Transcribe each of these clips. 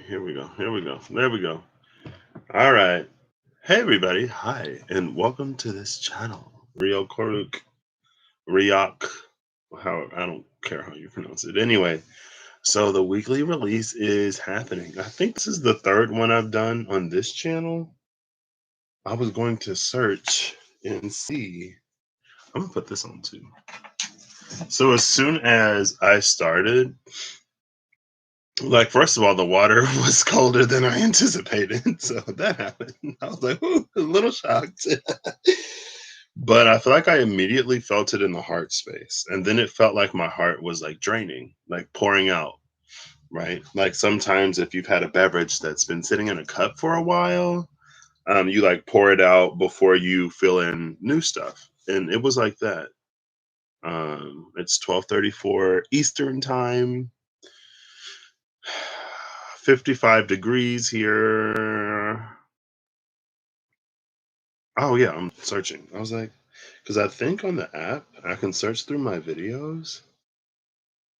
Here we go. Here we go. There we go. All right. Hey, everybody. Hi, and welcome to this channel. Rio Koruk, Ryok. How I don't care how you pronounce it. Anyway, so the weekly release is happening. I think this is the third one I've done on this channel. I was going to search and see. I'm gonna put this on too. So as soon as I started, like, first of all, the water was colder than I anticipated. So that happened. I was like, "Ooh," a little shocked. But I feel like I immediately felt it in the heart space. And then it felt like my heart was like draining, like pouring out, right? Like sometimes if you've had a beverage that's been sitting in a cup for a while, you like pour it out before you fill in new stuff. And it was like that. It's 12:34 Eastern time. 55 degrees here. Oh yeah, I'm searching. I was like, because I think on the app I can search through my videos,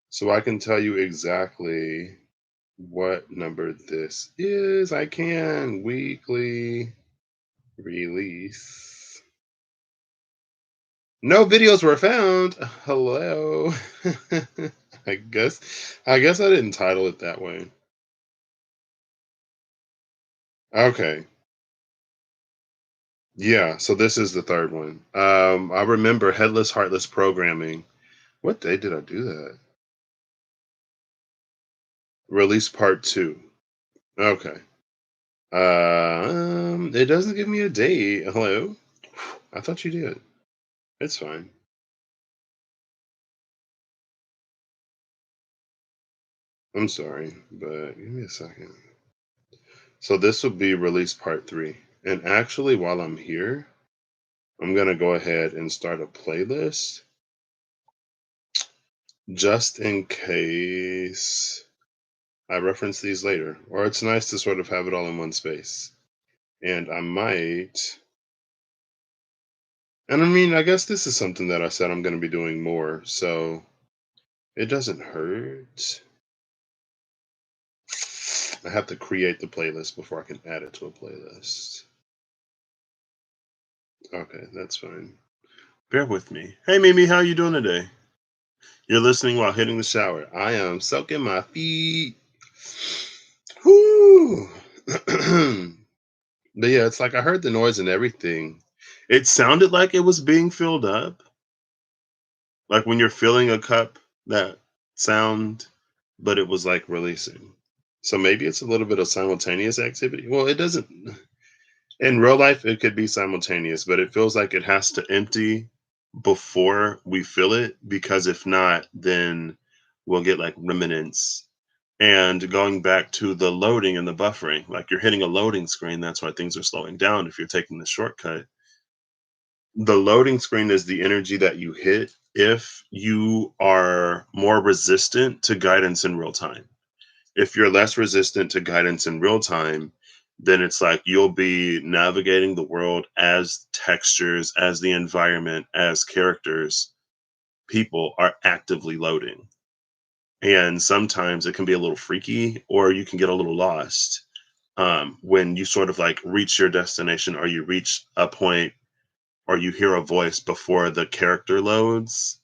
so I can tell you exactly what number this is. I can weekly release. No videos were found. Hello. I guess I didn't title it that way. Okay. Yeah, so this is the third one. I remember headless heartless programming. What day did I do that? Release part two. Okay. It doesn't give me a date. Hello? I thought you did. It's fine. I'm sorry, but give me a second. So this will be release part three. And actually, while I'm here, I'm gonna go ahead and start a playlist just in case I reference these later. Or it's nice to sort of have it all in one space. And I might, and I mean, I guess this is something that I said I'm going to be doing more, so it doesn't hurt. I have to create the playlist before I can add it to a playlist. Okay, that's fine. Bear with me. Hey, Mimi, how you doing today? You're listening while hitting the shower. I am soaking my feet. Whoo! But yeah, it's like I heard the noise and everything. It sounded like it was being filled up, like when you're filling a cup, that sound, but it was like releasing. So maybe it's a little bit of simultaneous activity. Well, it doesn't, in real life, it could be simultaneous, but it feels like it has to empty before we fill it, because if not, then we'll get like remnants. And going back to the loading and the buffering, like you're hitting a loading screen, that's why things are slowing down if you're taking the shortcut. The loading screen is the energy that you hit if you are more resistant to guidance in real time. If you're less resistant to guidance in real time, then it's like you'll be navigating the world as textures, as the environment, as characters, people are actively loading. And sometimes it can be a little freaky, or you can get a little lost when you sort of like reach your destination, or you reach a point, or you hear a voice before the character loads.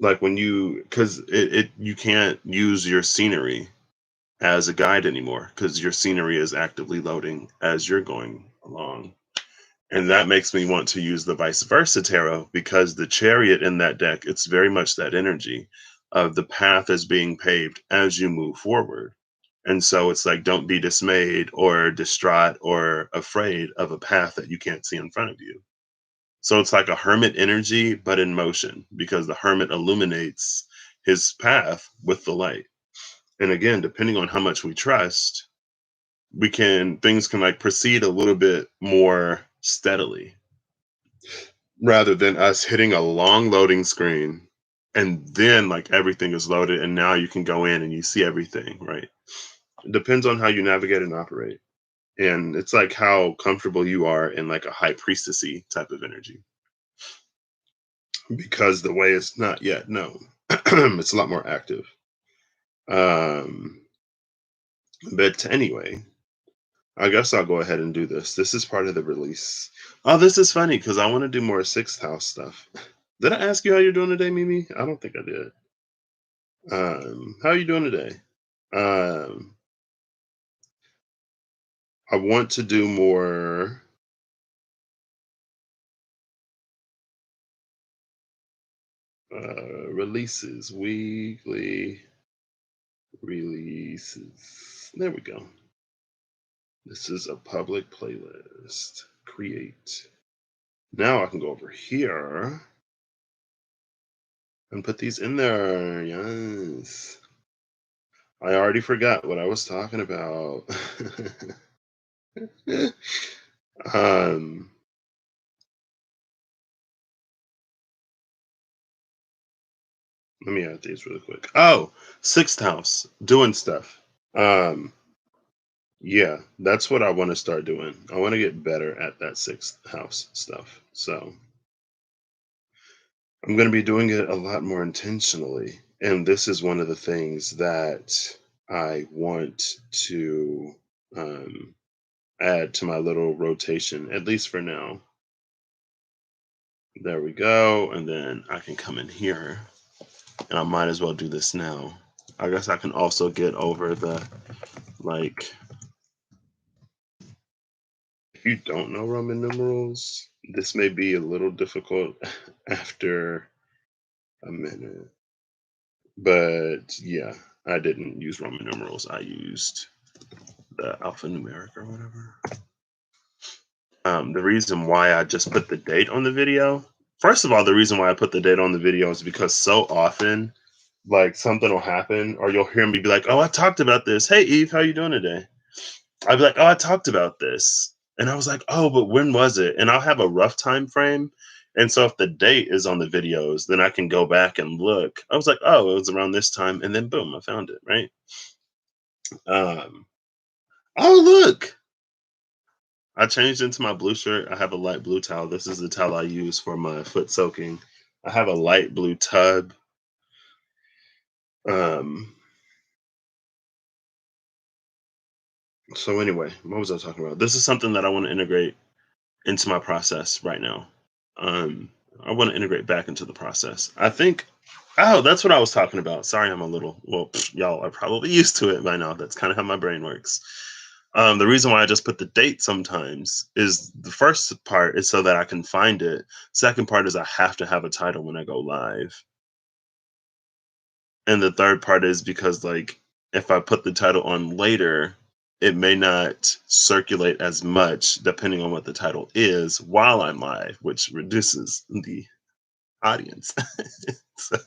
Like when you, because you can't use your scenery as a guide anymore, because your scenery is actively loading as you're going along. And that makes me want to use the vice versa tarot, because the chariot in that deck, it's very much that energy of the path is being paved as you move forward. And so it's like, don't be dismayed or distraught or afraid of a path that you can't see in front of you. So it's like a hermit energy, but in motion, because the hermit illuminates his path with the light. And again, depending on how much we trust, things can like proceed a little bit more steadily, rather than us hitting a long loading screen and then like everything is loaded and now you can go in and you see everything, right? It depends on how you navigate and operate. And it's like how comfortable you are in like a high priestessy type of energy, because the way is not yet known. It's a lot more active. But anyway, I guess I'll go ahead and do this. This is part of the release. Oh, this is funny because I want to do more sixth house stuff. Did I ask you how you're doing today, Mimi? I don't think I did. How are you doing today? Um, I want to do more releases, weekly releases. There we go. This is a public playlist. Create. Now I can go over here and put these in there. Yes. I already forgot what I was talking about. um, Let me add these really quick. Oh, sixth house, doing stuff. Um, yeah, that's what I want to start doing. I want to get better at that sixth house stuff. So I'm going to be doing it a lot more intentionally. And this is one of the things that I want to um, add to my little rotation, at least for now. There we go. And then I can come in here and I might as well do this now. I guess I can also get over the like, if you don't know Roman numerals, this may be a little difficult after a minute. But yeah, I didn't use Roman numerals. I used the alphanumeric or whatever. The reason why I just put the date on the video, first of all, the reason why I put the date on the video is because so often, like something will happen, or you'll hear me be like, "Oh, I talked about this. Hey, Eve, how you doing today?" I'd be like, "Oh, I talked about this," and I was like, "Oh, but when was it?" And I'll have a rough time frame, and so if the date is on the videos, then I can go back and look. I was like, "Oh, it was around this time," and then boom, I found it. Right? Um, oh, look, I changed into my blue shirt. I have a light blue towel. This is the towel I use for my foot soaking. I have a light blue tub. Um, so anyway, what was I talking about? This is something that I want to integrate into my process right now. Um, I want to integrate back into the process. I think, oh, that's what I was talking about. Sorry, I'm a little, well, y'all are probably used to it by now. That's kind of how my brain works. The reason why I just put the date sometimes is the first part is so that I can find it. Second part is I have to have a title when I go live. And the third part is because, like, if I put the title on later, it may not circulate as much depending on what the title is while I'm live, which reduces the audience. So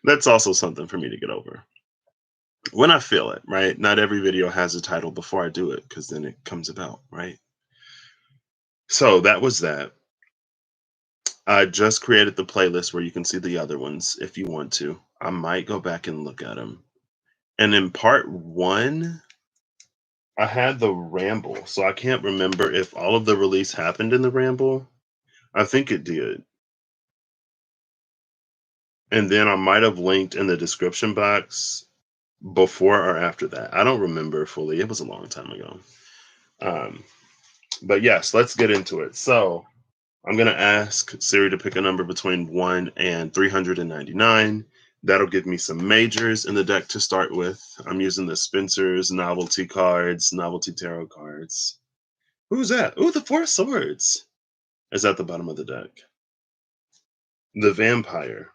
that's also something for me to get over when I feel it, right? Not every video has a title before I do it because then it comes about, right? So that was that. I just created the playlist where you can see the other ones if you want to. I might go back and look at them. And in part one, I had the ramble. So I can't remember if all of the release happened in the ramble. I think it did. And then I might have linked in the description box before or after that. I don't remember fully. It was a long time ago. Um, but yes, let's get into it. So I'm going to ask Siri to pick a number between 1 and 399. That'll give me some majors in the deck to start with. I'm using the Spencer's novelty cards, novelty tarot cards. Who's that? Oh, the Four of Swords is at the bottom of the deck. The Vampire.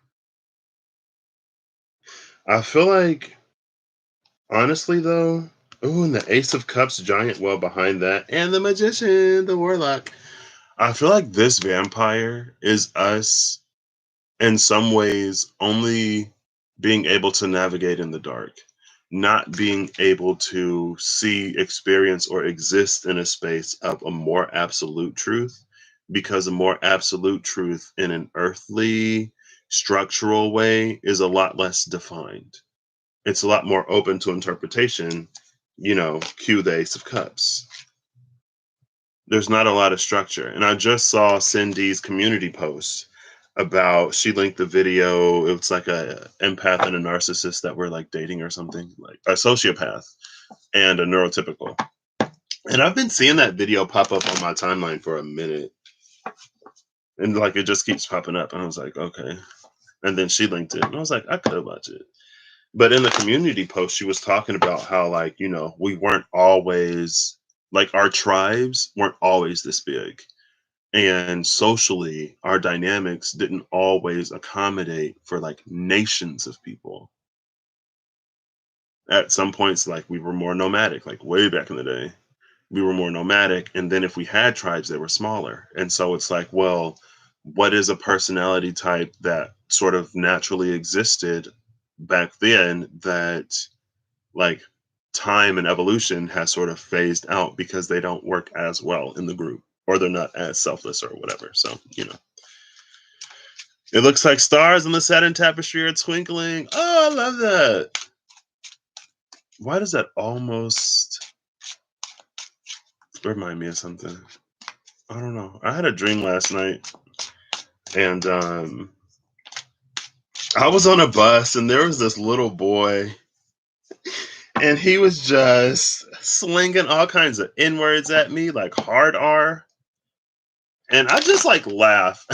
I feel like, honestly, though, oh, and the Ace of Cups giant well behind that, and the Magician, the Warlock. I feel like this vampire is us in some ways only being able to navigate in the dark, not being able to see, experience, or exist in a space of a more absolute truth, because a more absolute truth in an earthly, structural way is a lot less defined. It's a lot more open to interpretation, cue the Ace of Cups. There's not a lot of structure. And I just saw Cindy's community post about she linked the video. It was like a empath and a narcissist that were like dating or something, like a sociopath and a neurotypical. And I've been seeing that video pop up on my timeline for a minute. And like it just keeps popping up. And I was like, okay. And then she linked it. And I was like, I could watch it. But in the community post, she was talking about how, like, we weren't always, like, our tribes weren't always this big. And socially, our dynamics didn't always accommodate for like nations of people. At some points, like, we were more nomadic, like way back in the day. We were more nomadic. And then if we had tribes, they were smaller. And so it's like, well, what is a personality type that sort of naturally existed back then that, like, time and evolution has sort of phased out because they don't work as well in the group, or they're not as selfless or whatever. So, it looks like stars on the satin tapestry are twinkling. Oh, I love that. Why does that almost remind me of something? I don't know. I had a dream last night, and I was on a bus, and there was this little boy, and he was just slinging all kinds of N words at me, like hard R. And I just like laugh.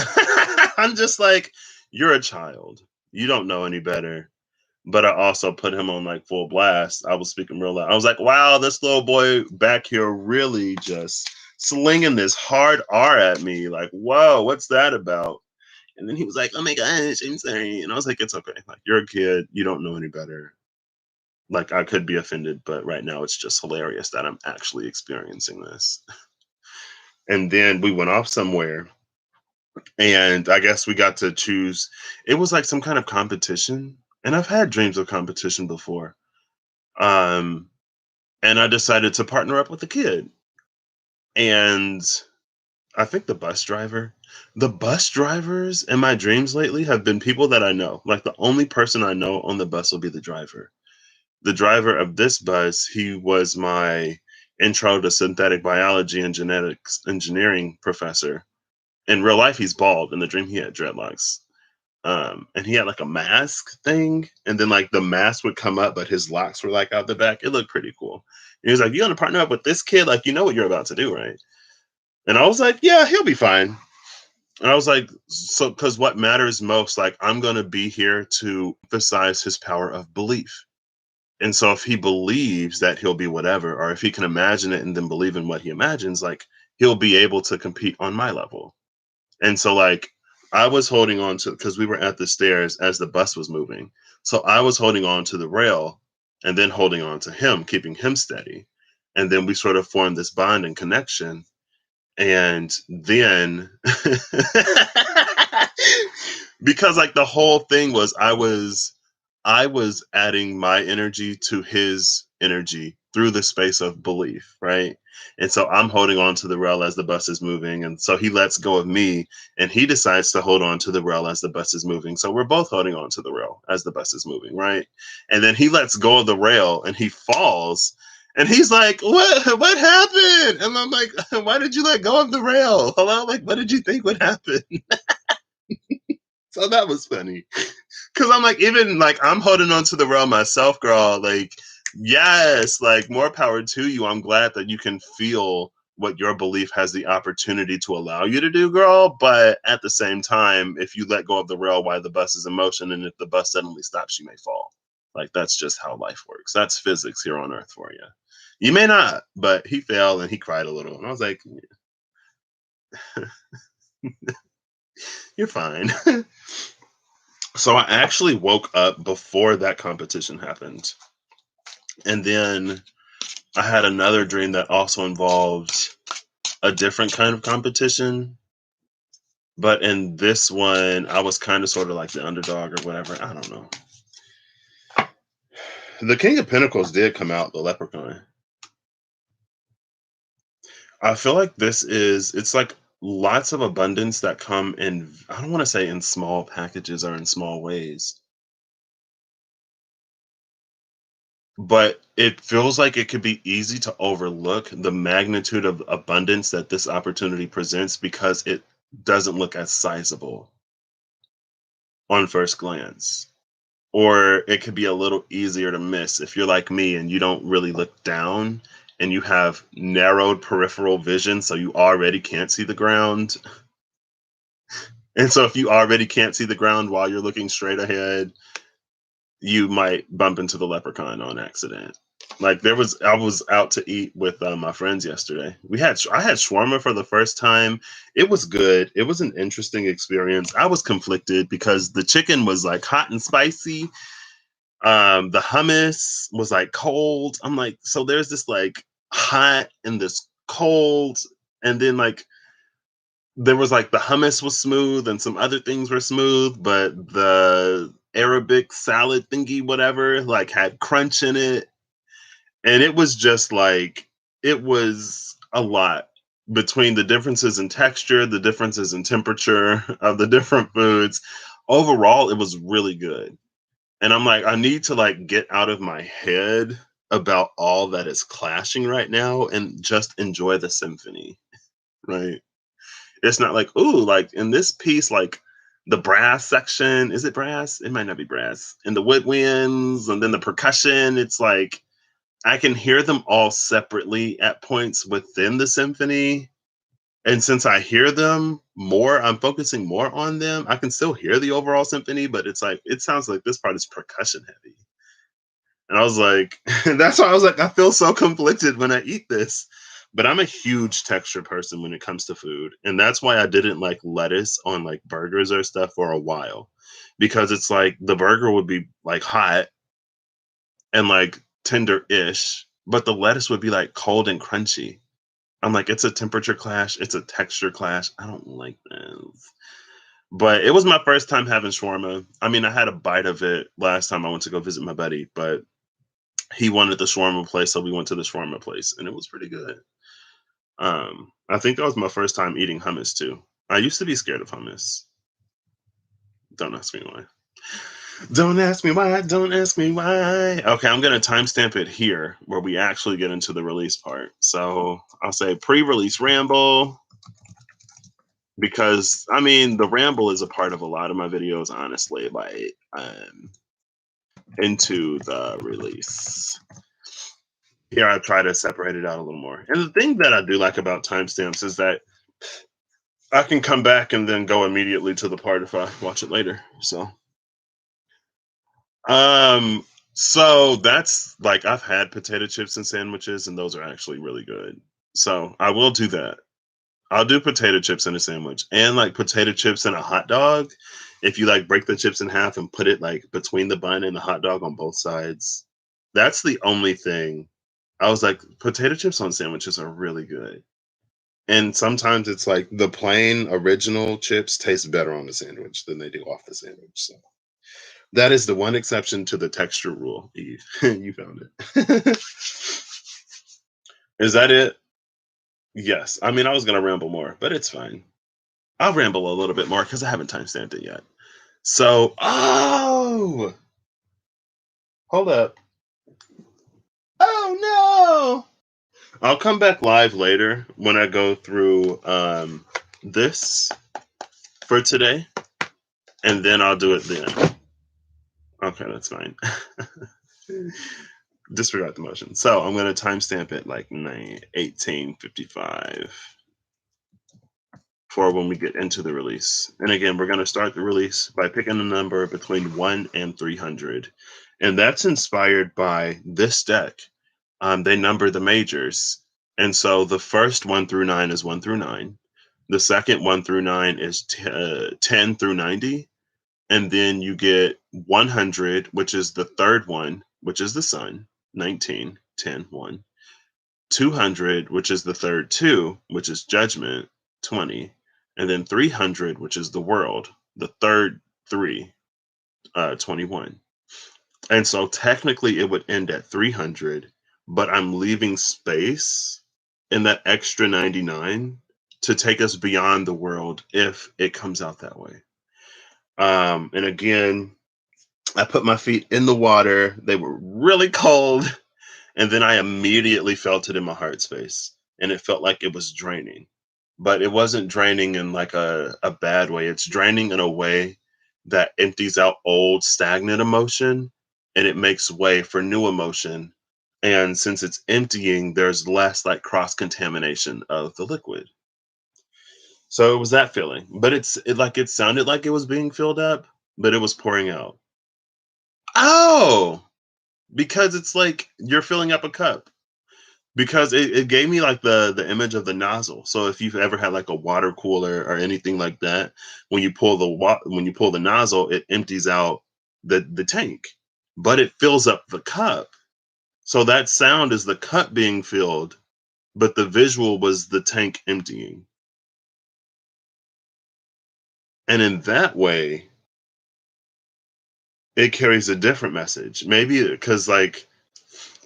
I'm just like, you're a child. You don't know any better. But I also put him on like full blast. I was speaking real loud. I was like, wow, this little boy back here really just slinging this hard R at me. Like, whoa, what's that about? And then he was like, oh my gosh, I'm sorry. And I was like, it's okay. Like, you're a kid. You don't know any better. Like, I could be offended, but right now it's just hilarious that I'm actually experiencing this. And then we went off somewhere, and I guess we got to choose. It was like some kind of competition. And I've had dreams of competition before. Um, and I decided to partner up with a kid. And I think the bus drivers in my dreams lately have been people that I know. Like, the only person I know on the bus will be the driver. The driver of this bus, he was my intro to synthetic biology and genetics engineering professor. In real life, he's bald. In the dream, he had dreadlocks. And he had like a mask thing, and then like the mask would come up, but his locks were like out the back. It looked pretty cool. And he was like, "You gonna partner up with this kid? Like, you know what you're about to do, right?" And I was like, "Yeah, he'll be fine." And I was like, "So, because what matters most, like, I'm gonna be here to emphasize his power of belief. And so, if he believes that he'll be whatever, or if he can imagine it and then believe in what he imagines, like, he'll be able to compete on my level." And so, like, I was holding on to, because we were at the stairs as the bus was moving. So I was holding on to the rail and then holding on to him, keeping him steady. And then we sort of formed this bond and connection. And then because like the whole thing was I was adding my energy to his energy through the space of belief, right? And so I'm holding on to the rail as the bus is moving. And so he lets go of me, and he decides to hold on to the rail as the bus is moving. So we're both holding on to the rail as the bus is moving, right? And then he lets go of the rail and he falls. And he's like, what happened? And I'm like, why did you let go of the rail? Hello? Like, what did you think would happen? So that was funny. Cause I'm like, even like I'm holding on to the rail myself, girl. Like, yes, like more power to you. I'm glad that you can feel what your belief has the opportunity to allow you to do, girl. But at the same time, if you let go of the rail while the bus is in motion, and if the bus suddenly stops, you may fall. Like, that's just how life works. That's physics here on Earth for you. You may not, but he fell and he cried a little. And I was like, you're fine. So I actually woke up before that competition happened. And then I had another dream that also involved a different kind of competition. But in this one, I was kind of sort of like the underdog or whatever. I don't know. The King of Pentacles did come out, the leprechaun. I feel like it's like lots of abundance that come in, I don't want to say in small packages or in small ways, but it feels like it could be easy to overlook the magnitude of abundance that this opportunity presents because it doesn't look as sizable. on first glance. Or it could be a little easier to miss if you're like me and you don't really look down and you have narrowed peripheral vision, so you already can't see the ground. And so if you already can't see the ground while you're looking straight ahead, you might bump into the leprechaun on accident. Like I was out to eat with my friends yesterday. I had shawarma for the first time. It was good. It was an interesting experience. I was conflicted because the chicken was like hot and spicy. The hummus was like cold. I'm like, so there's this like hot and this cold, and then like there was like the hummus was smooth and some other things were smooth, but the Arabic salad thingy, whatever, like had crunch in it. And it was just like, it was a lot between the differences in texture, the differences in temperature of the different foods. Overall, it was really good. And I'm like, I need to like get out of my head about all that is clashing right now and just enjoy the symphony, right? It's not like, ooh, like in this piece, like the brass section, is it brass? It might not be brass. And the woodwinds and then the percussion, it's like I can hear them all separately at points within the symphony. And since I hear them more, I'm focusing more on them. I can still hear the overall symphony, but it's like, it sounds like this part is percussion heavy. And I was like, that's why I was like, I feel so conflicted when I eat this. But I'm a huge texture person when it comes to food. And that's why I didn't like lettuce on like burgers or stuff for a while. Because it's like the burger would be like hot and like tender-ish, but the lettuce would be like cold and crunchy. I'm like, it's a temperature clash, it's a texture clash. I don't like this. But it was my first time having shawarma. I mean, I had a bite of it last time I went to go visit my buddy, but he wanted the shawarma place, so we went to the shawarma place, and it was pretty good. I think that was my first time eating hummus too. I used to be scared of hummus. Don't ask me why. Don't ask me why. Don't ask me why. Okay, I'm gonna timestamp it here where we actually get into the release part. So I'll say pre-release ramble because I mean the ramble is a part of a lot of my videos, honestly. Like into the release. Here I try to separate it out a little more. And the thing that I do like about timestamps is that I can come back and then go immediately to the part if I watch it later. Um, so that's like I've had potato chips and sandwiches, and those are actually really good. So I will do that. I'll do potato chips in a sandwich and like potato chips and a hot dog. If you like break the chips in half and put it like between the bun and the hot dog on both sides. That's the only thing. I was like, potato chips on sandwiches are really good. And sometimes it's like the plain original chips taste better on the sandwich than they do off the sandwich. So that is the one exception to the texture rule, Eve. You found it. Is that it? Yes. I mean, I was going to ramble more, but it's fine. I'll ramble a little bit more because I haven't timestamped it yet. So, oh, hold up. Oh, no. I'll come back live later when I go through this for today, and then I'll do it then. Okay, that's fine. Disregard the motion. So I'm going to timestamp it like 18:55 for when we get into the release. And again, we're going to start the release by picking a number between 1 and 300. And that's inspired by this deck. They number the majors. And so the first 1 through 9 is 1 through 9. The second 1 through 9 is 10 through 90. And then you get 100, which is the third one, which is the sun, 19, 10, 1. 200, which is the third 2, which is judgment, 20. And then 300, which is the world, the third 3, 21. And so technically it would end at 300, but I'm leaving space in that extra 99 to take us beyond the world if it comes out that way. And again, I put my feet in the water. They were really cold. And then I immediately felt it in my heart space. And it felt like it was draining. But it wasn't draining in like a bad way. It's draining in a way that empties out old stagnant emotion and it makes way for new emotion. And since it's emptying, there's less like cross contamination of the liquid. So it was that feeling, but it sounded like it was being filled up, but it was pouring out. Oh, because it's like you're filling up a cup. Because it gave me like the image of the nozzle. So if you've ever had like a water cooler or anything like that, when you pull the nozzle, it empties out the tank, but it fills up the cup. So that sound is the cup being filled, but the visual was the tank emptying. And in that way, it carries a different message. Maybe because like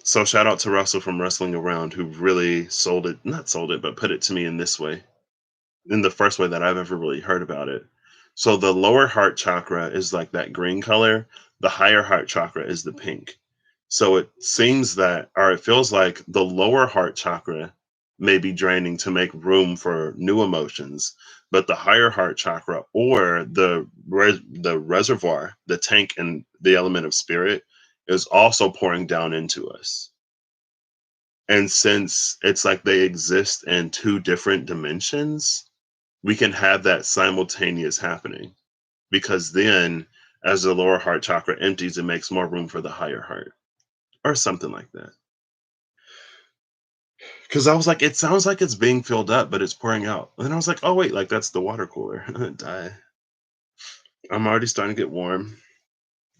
so shout out to Russell from Wrestling Around who really sold it, not sold it, but put it to me in this way, in the first way that I've ever really heard about it. So the lower heart chakra is like that green color, the higher heart chakra is the pink. So it seems that, or it feels like the lower heart chakra may be draining to make room for new emotions, but the higher heart chakra or the reservoir, the tank and the element of spirit is also pouring down into us. And since it's like they exist in two different dimensions, we can have that simultaneous happening because then as the lower heart chakra empties it makes more room for the higher heart or something like that, because I was like it sounds like it's being filled up but it's pouring out, and then I was like, oh wait, like that's the water cooler. Die. I'm already starting to get warm.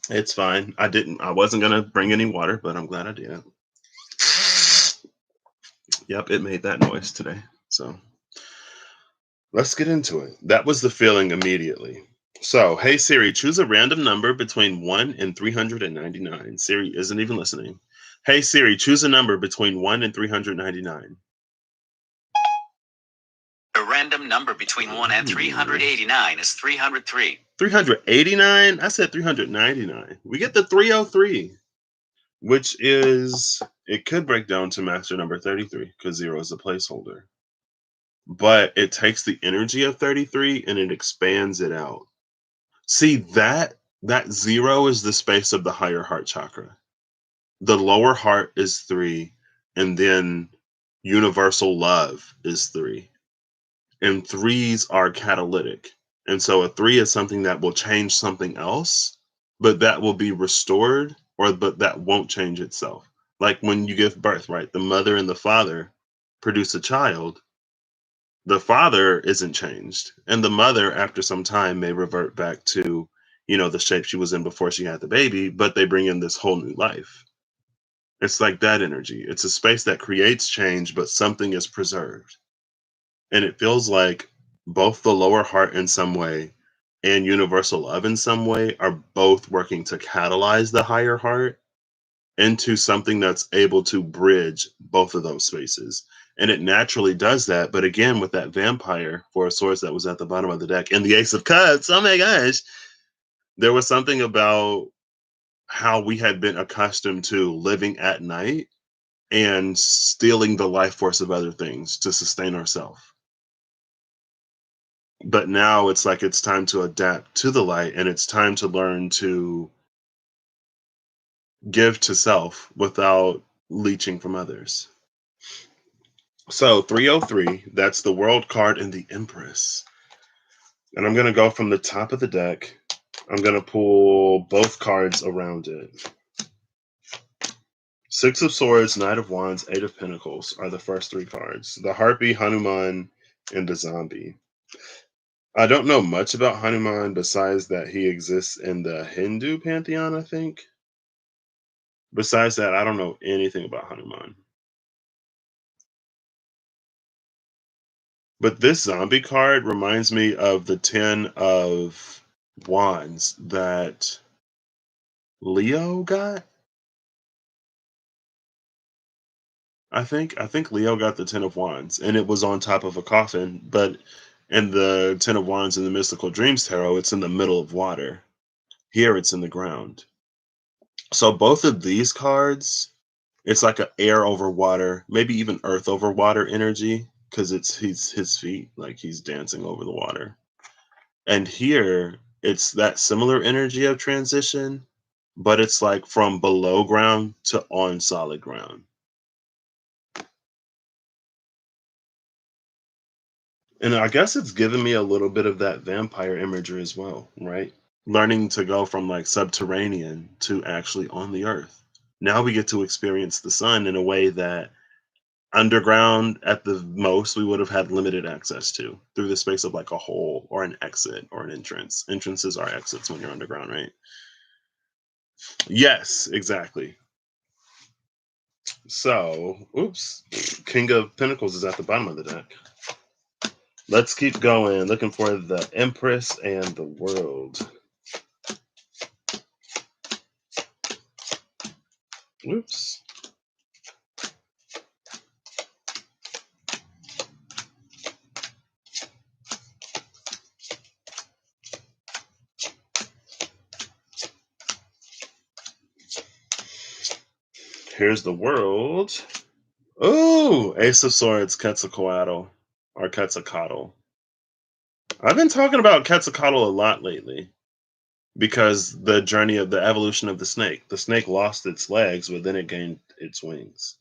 It's fine. I wasn't gonna bring any water, but I'm glad I did. Yep, it made that noise today. So let's get into it. That was the feeling immediately. So, hey Siri, choose a random number between 1 and 399. Siri isn't even listening. Hey Siri, choose a number between 1 and 399. A random number between 1 and 389 is 303. 389? I said 399. We get the 303, which is, it could break down to master number 33 because 0 is a placeholder. But it takes the energy of 33 and it expands it out. See, that 0 is the space of the higher heart chakra. The lower heart is 3, and then universal love is 3. And threes are catalytic. And so a 3 is something that will change something else, but that will be restored, or but that won't change itself. Like when you give birth, right? The mother and the father produce a child. The father isn't changed, and the mother after some time may revert back to, the shape she was in before she had the baby, but they bring in this whole new life. It's like that energy. It's a space that creates change, but something is preserved. And it feels like both the lower heart in some way and universal love in some way are both working to catalyze the higher heart into something that's able to bridge both of those spaces. And it naturally does that. But again, with that vampire for a source that was at the bottom of the deck and the Ace of Cups, oh my gosh, there was something about how we had been accustomed to living at night and stealing the life force of other things to sustain ourselves. But now it's like it's time to adapt to the light and it's time to learn to give to self without leeching from others. So 303, that's the world card and the Empress. And I'm going to go from the top of the deck. I'm going to pull both cards around it. Six of Swords, Knight of Wands, Eight of Pentacles are the first three cards. The Harpy, Hanuman, and the Zombie. I don't know much about Hanuman besides that he exists in the Hindu pantheon, I think. Besides that, I don't know anything about Hanuman. But this zombie card reminds me of the Ten of Wands that Leo got. I think Leo got the Ten of Wands, and it was on top of a coffin. But in the Ten of Wands in the Mystical Dreams Tarot, it's in the middle of water. Here, it's in the ground. So both of these cards, it's like a air over water, maybe even earth over water energy, because it's his feet, like he's dancing over the water. And here it's that similar energy of transition, but it's like from below ground to on solid ground. And I guess it's given me a little bit of that vampire imagery as well, right? Learning to go from like subterranean to actually on the earth. Now we get to experience the sun in a way that underground at the most we would have had limited access to through the space of like a hole or an exit or an entrance. Entrances are exits when you're underground, right? Yes, exactly. So, oops, King of Pentacles is at the bottom of the deck. Let's keep going. Looking for the Empress and the World. Oops. Here's the World. Oh, Ace of Swords, Quetzalcoatl, or Quetzalcoatl. I've been talking about Quetzalcoatl a lot lately because the journey of the evolution of the snake. The snake lost its legs, but then it gained its wings.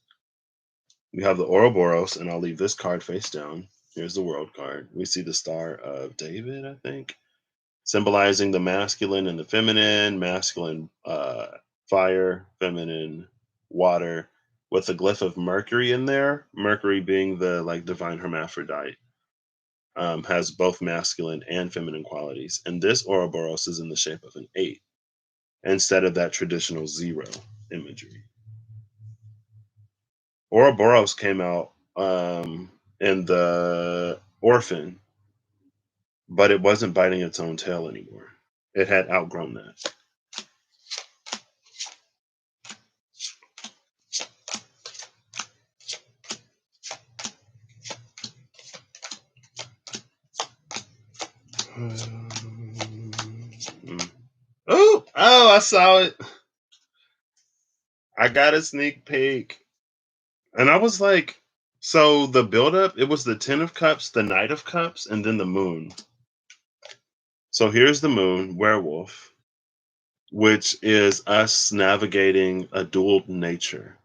We have the Ouroboros, and I'll leave this card face down. Here's the World card. We see the Star of David, I think, symbolizing the masculine and the feminine. Masculine, fire; feminine, water, with a glyph of Mercury in there. Mercury being the like divine hermaphrodite, has both masculine and feminine qualities. And this Ouroboros is in the shape of an 8 instead of that traditional 0 imagery. Ouroboros came out in the Orphan, but it wasn't biting its own tail anymore. It had outgrown that. Oh, I saw it. I got a sneak peek. And I was like, so the buildup, it was the 10 of Cups, the Knight of Cups, and then the Moon. So here's the Moon, werewolf, which is us navigating a dual nature,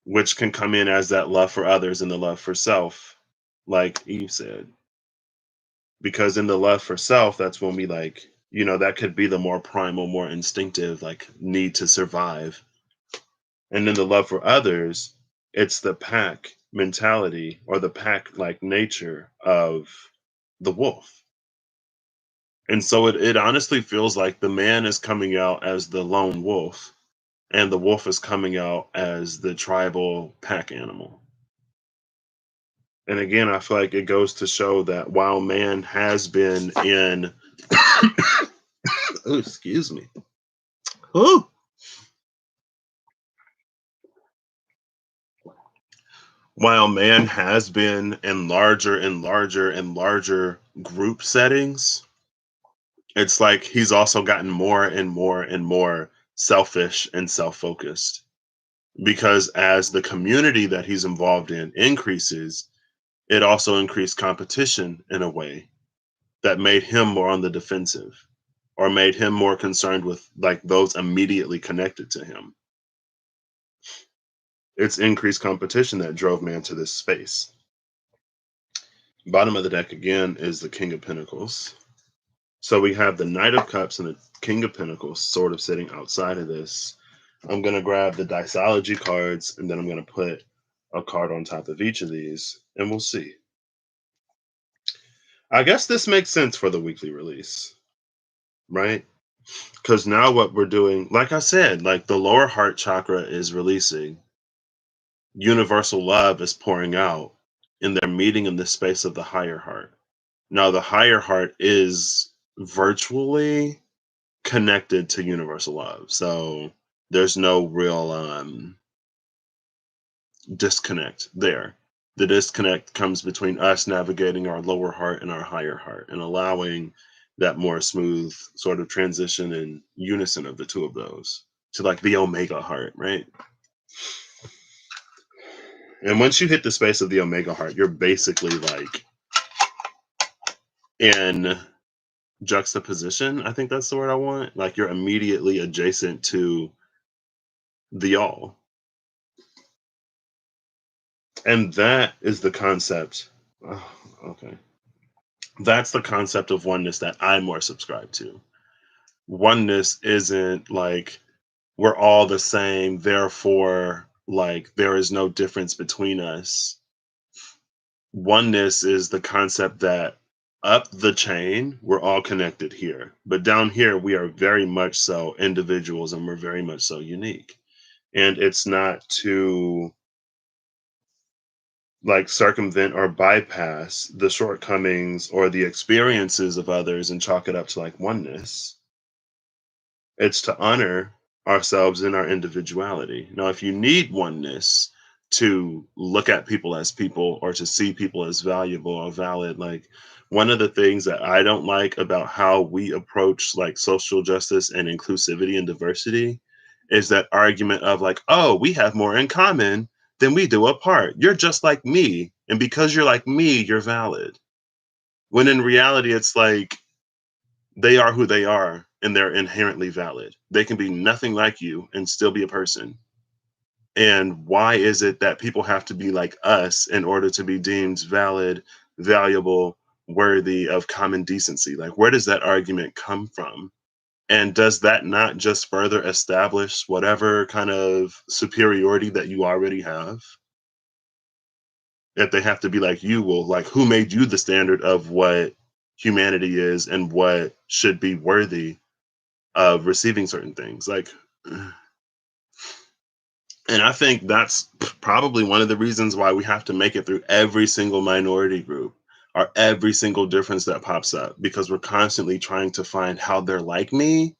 which can come in as that love for others and the love for self, like Eve said. Because in the love for self, that's when we like, that could be the more primal, more instinctive, like need to survive. And in the love for others, it's the pack mentality or the pack like nature of the wolf. And so it honestly feels like the man is coming out as the lone wolf and the wolf is coming out as the tribal pack animal. And again, I feel like it goes to show that while man has been in, oh, excuse me. Ooh. While man has been in larger and larger and larger group settings, it's like he's also gotten more and more and more selfish and self-focused. Because as the community that he's involved in increases, it also increased competition in a way that made him more on the defensive or made him more concerned with like those immediately connected to him. It's increased competition that drove man to this space. Bottom of the deck again is the King of Pentacles. So we have the Knight of Cups and the King of Pentacles sort of sitting outside of this. I'm going to grab the Diceology cards and then I'm going to put a card on top of each of these and we'll see. I guess this makes sense for the weekly release, right? Because now what we're doing, like I said, like the lower heart chakra is releasing, universal love is pouring out, and they're meeting in the space of the higher heart. Now, the higher heart is virtually connected to universal love. So there's no real disconnect there. The disconnect comes between us navigating our lower heart and our higher heart and allowing that more smooth sort of transition and unison of the two of those to like the omega heart, right? And once you hit the space of the omega heart, you're basically like in juxtaposition. I think that's the word I want. Like you're immediately adjacent to the all. And that is the concept. Oh, okay. That's the concept of oneness that I more subscribe to. Oneness isn't like we're all the same, therefore, like there is no difference between us. Oneness is the concept that up the chain, we're all connected here. But down here, we are very much so individuals and we're very much so unique. And it's not to like circumvent or bypass the shortcomings or the experiences of others and chalk it up to like oneness. It's to honor ourselves in our individuality. Now, if you need oneness to look at people as people or to see people as valuable or valid, like one of the things that I don't like about how we approach like social justice and inclusivity and diversity is that argument of like, oh, we have more in common than we do apart. You're just like me. And because you're like me, you're valid. When in reality, it's like, they are who they are and they're inherently valid. They can be nothing like you and still be a person. And why is it that people have to be like us in order to be deemed valid, valuable, worthy of common decency? Like, where does that argument come from? And does that not just further establish whatever kind of superiority that you already have? If they have to be like you, well, like, who made you the standard of what humanity is and what should be worthy of receiving certain things. Like, and I think that's probably one of the reasons why we have to make it through every single minority group or every single difference that pops up because we're constantly trying to find how they're like me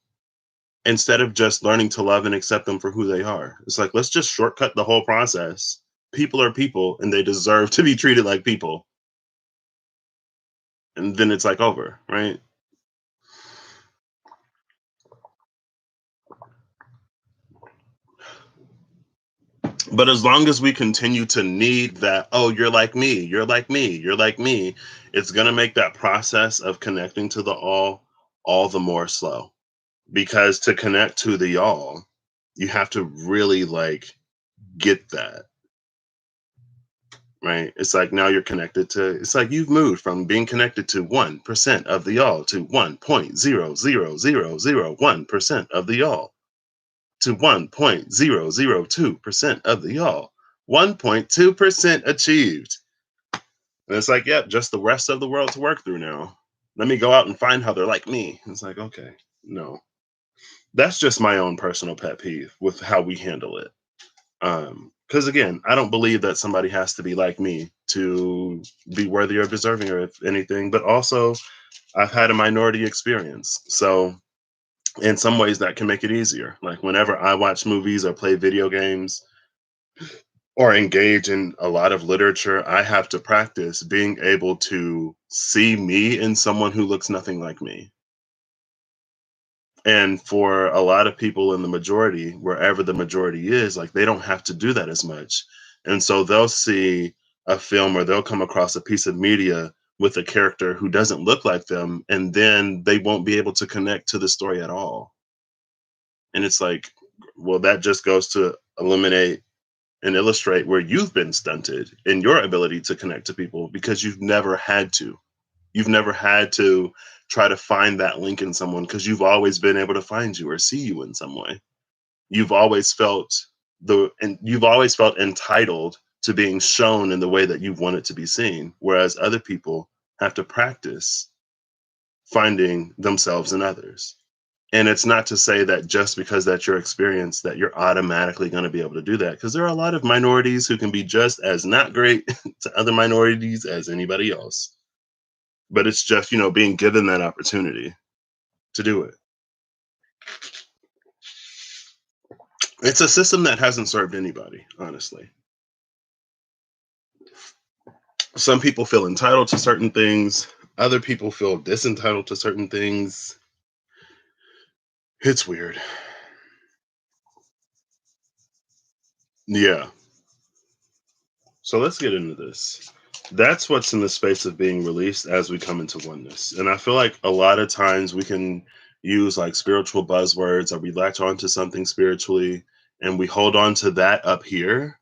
instead of just learning to love and accept them for who they are. It's like, let's just shortcut the whole process. People are people and they deserve to be treated like people. And then it's like over, right? But as long as we continue to need that, oh, you're like me, you're like me, you're like me, it's going to make that process of connecting to the all the more slow. Because to connect to the all, you have to really like get that, right? It's like now you're connected to, it's like you've moved from being connected to 1% of the all to 1.00001% of the all to 1.002% of the all. 1.2% achieved. And it's like, yep, just the rest of the world to work through now. Let me go out and find how they're like me. It's like, okay, no. That's just my own personal pet peeve with how we handle it. Because again, I don't believe that somebody has to be like me to be worthy or deserving of anything, but also I've had a minority experience. So in some ways that can make it easier. Like whenever I watch movies or play video games, or engage in a lot of literature, I have to practice being able to see me in someone who looks nothing like me. And for a lot of people in the majority, wherever the majority is, like they don't have to do that as much. And so they'll see a film or they'll come across a piece of media with a character who doesn't look like them, and then they won't be able to connect to the story at all. And it's like, well, that just goes to eliminate and illustrate where you've been stunted in your ability to connect to people because you've never had to. You've never had to try to find that link in someone because you've always been able to find you or see you in some way. You've always felt and you've always felt entitled to being shown in the way that you've wanted to be seen, whereas other people have to practice finding themselves in others. And it's not to say that just because that's your experience that you're automatically going to be able to do that because there are a lot of minorities who can be just as not great to other minorities as anybody else. But it's just, being given that opportunity to do it. It's a system that hasn't served anybody, honestly. Some people feel entitled to certain things, other people feel disentitled to certain things. It's weird. Yeah. So let's get into this. That's what's in the space of being released as we come into oneness. And I feel like a lot of times we can use like spiritual buzzwords, or we latch on to something spiritually and we hold on to that up here.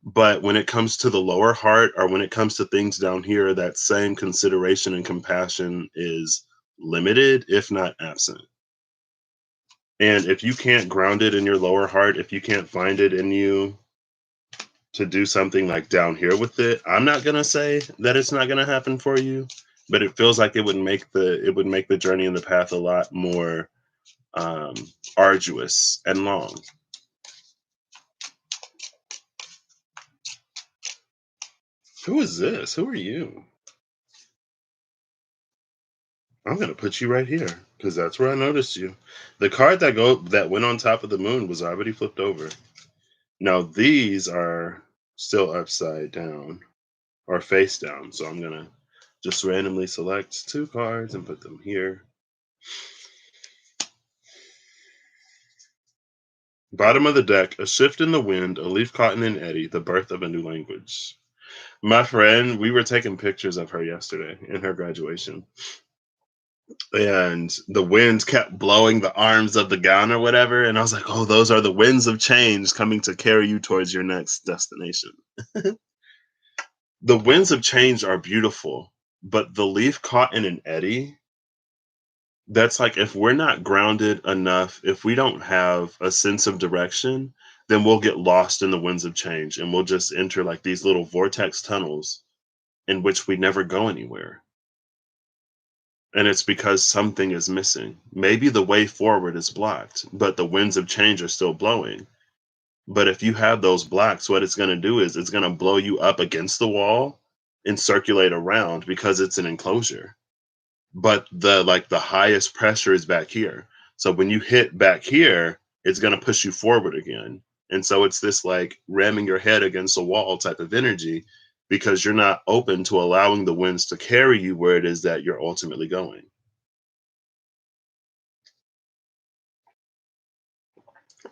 But when it comes to the lower heart, or when it comes to things down here, that same consideration and compassion is limited, if not absent. And if you can't ground it in your lower heart, if you can't find it in you to do something like down here with it, I'm not gonna say that it's not gonna happen for you, but it feels like it would make the journey and the path a lot more um, arduous and long. Who is this? Who are you? I'm gonna put you right here because that's where I noticed you. The card that went on top of the moon was already flipped over. Now these are still upside down or face down, so I'm gonna just randomly select two cards and put them here. Bottom of the deck: a shift in the wind, a leaf caught in an eddy, the birth of a new language. My friend, we were taking pictures of her yesterday in her graduation, and the wind kept blowing the arms of the gown or whatever. And I was like, oh, those are the winds of change coming to carry you towards your next destination. The winds of change are beautiful, but the leaf caught in an eddy, that's like if we're not grounded enough, if we don't have a sense of direction, then we'll get lost in the winds of change and we'll just enter like these little vortex tunnels in which we never go anywhere. And it's because something is missing. Maybe the way forward is blocked, but the winds of change are still blowing. But if you have those blocks, what it's going to do is it's going to blow you up against the wall and circulate around because it's an enclosure. But the highest pressure is back here. So when you hit back here, it's going to push you forward again. And so it's this like ramming your head against a wall type of energy because you're not open to allowing the winds to carry you where it is that you're ultimately going.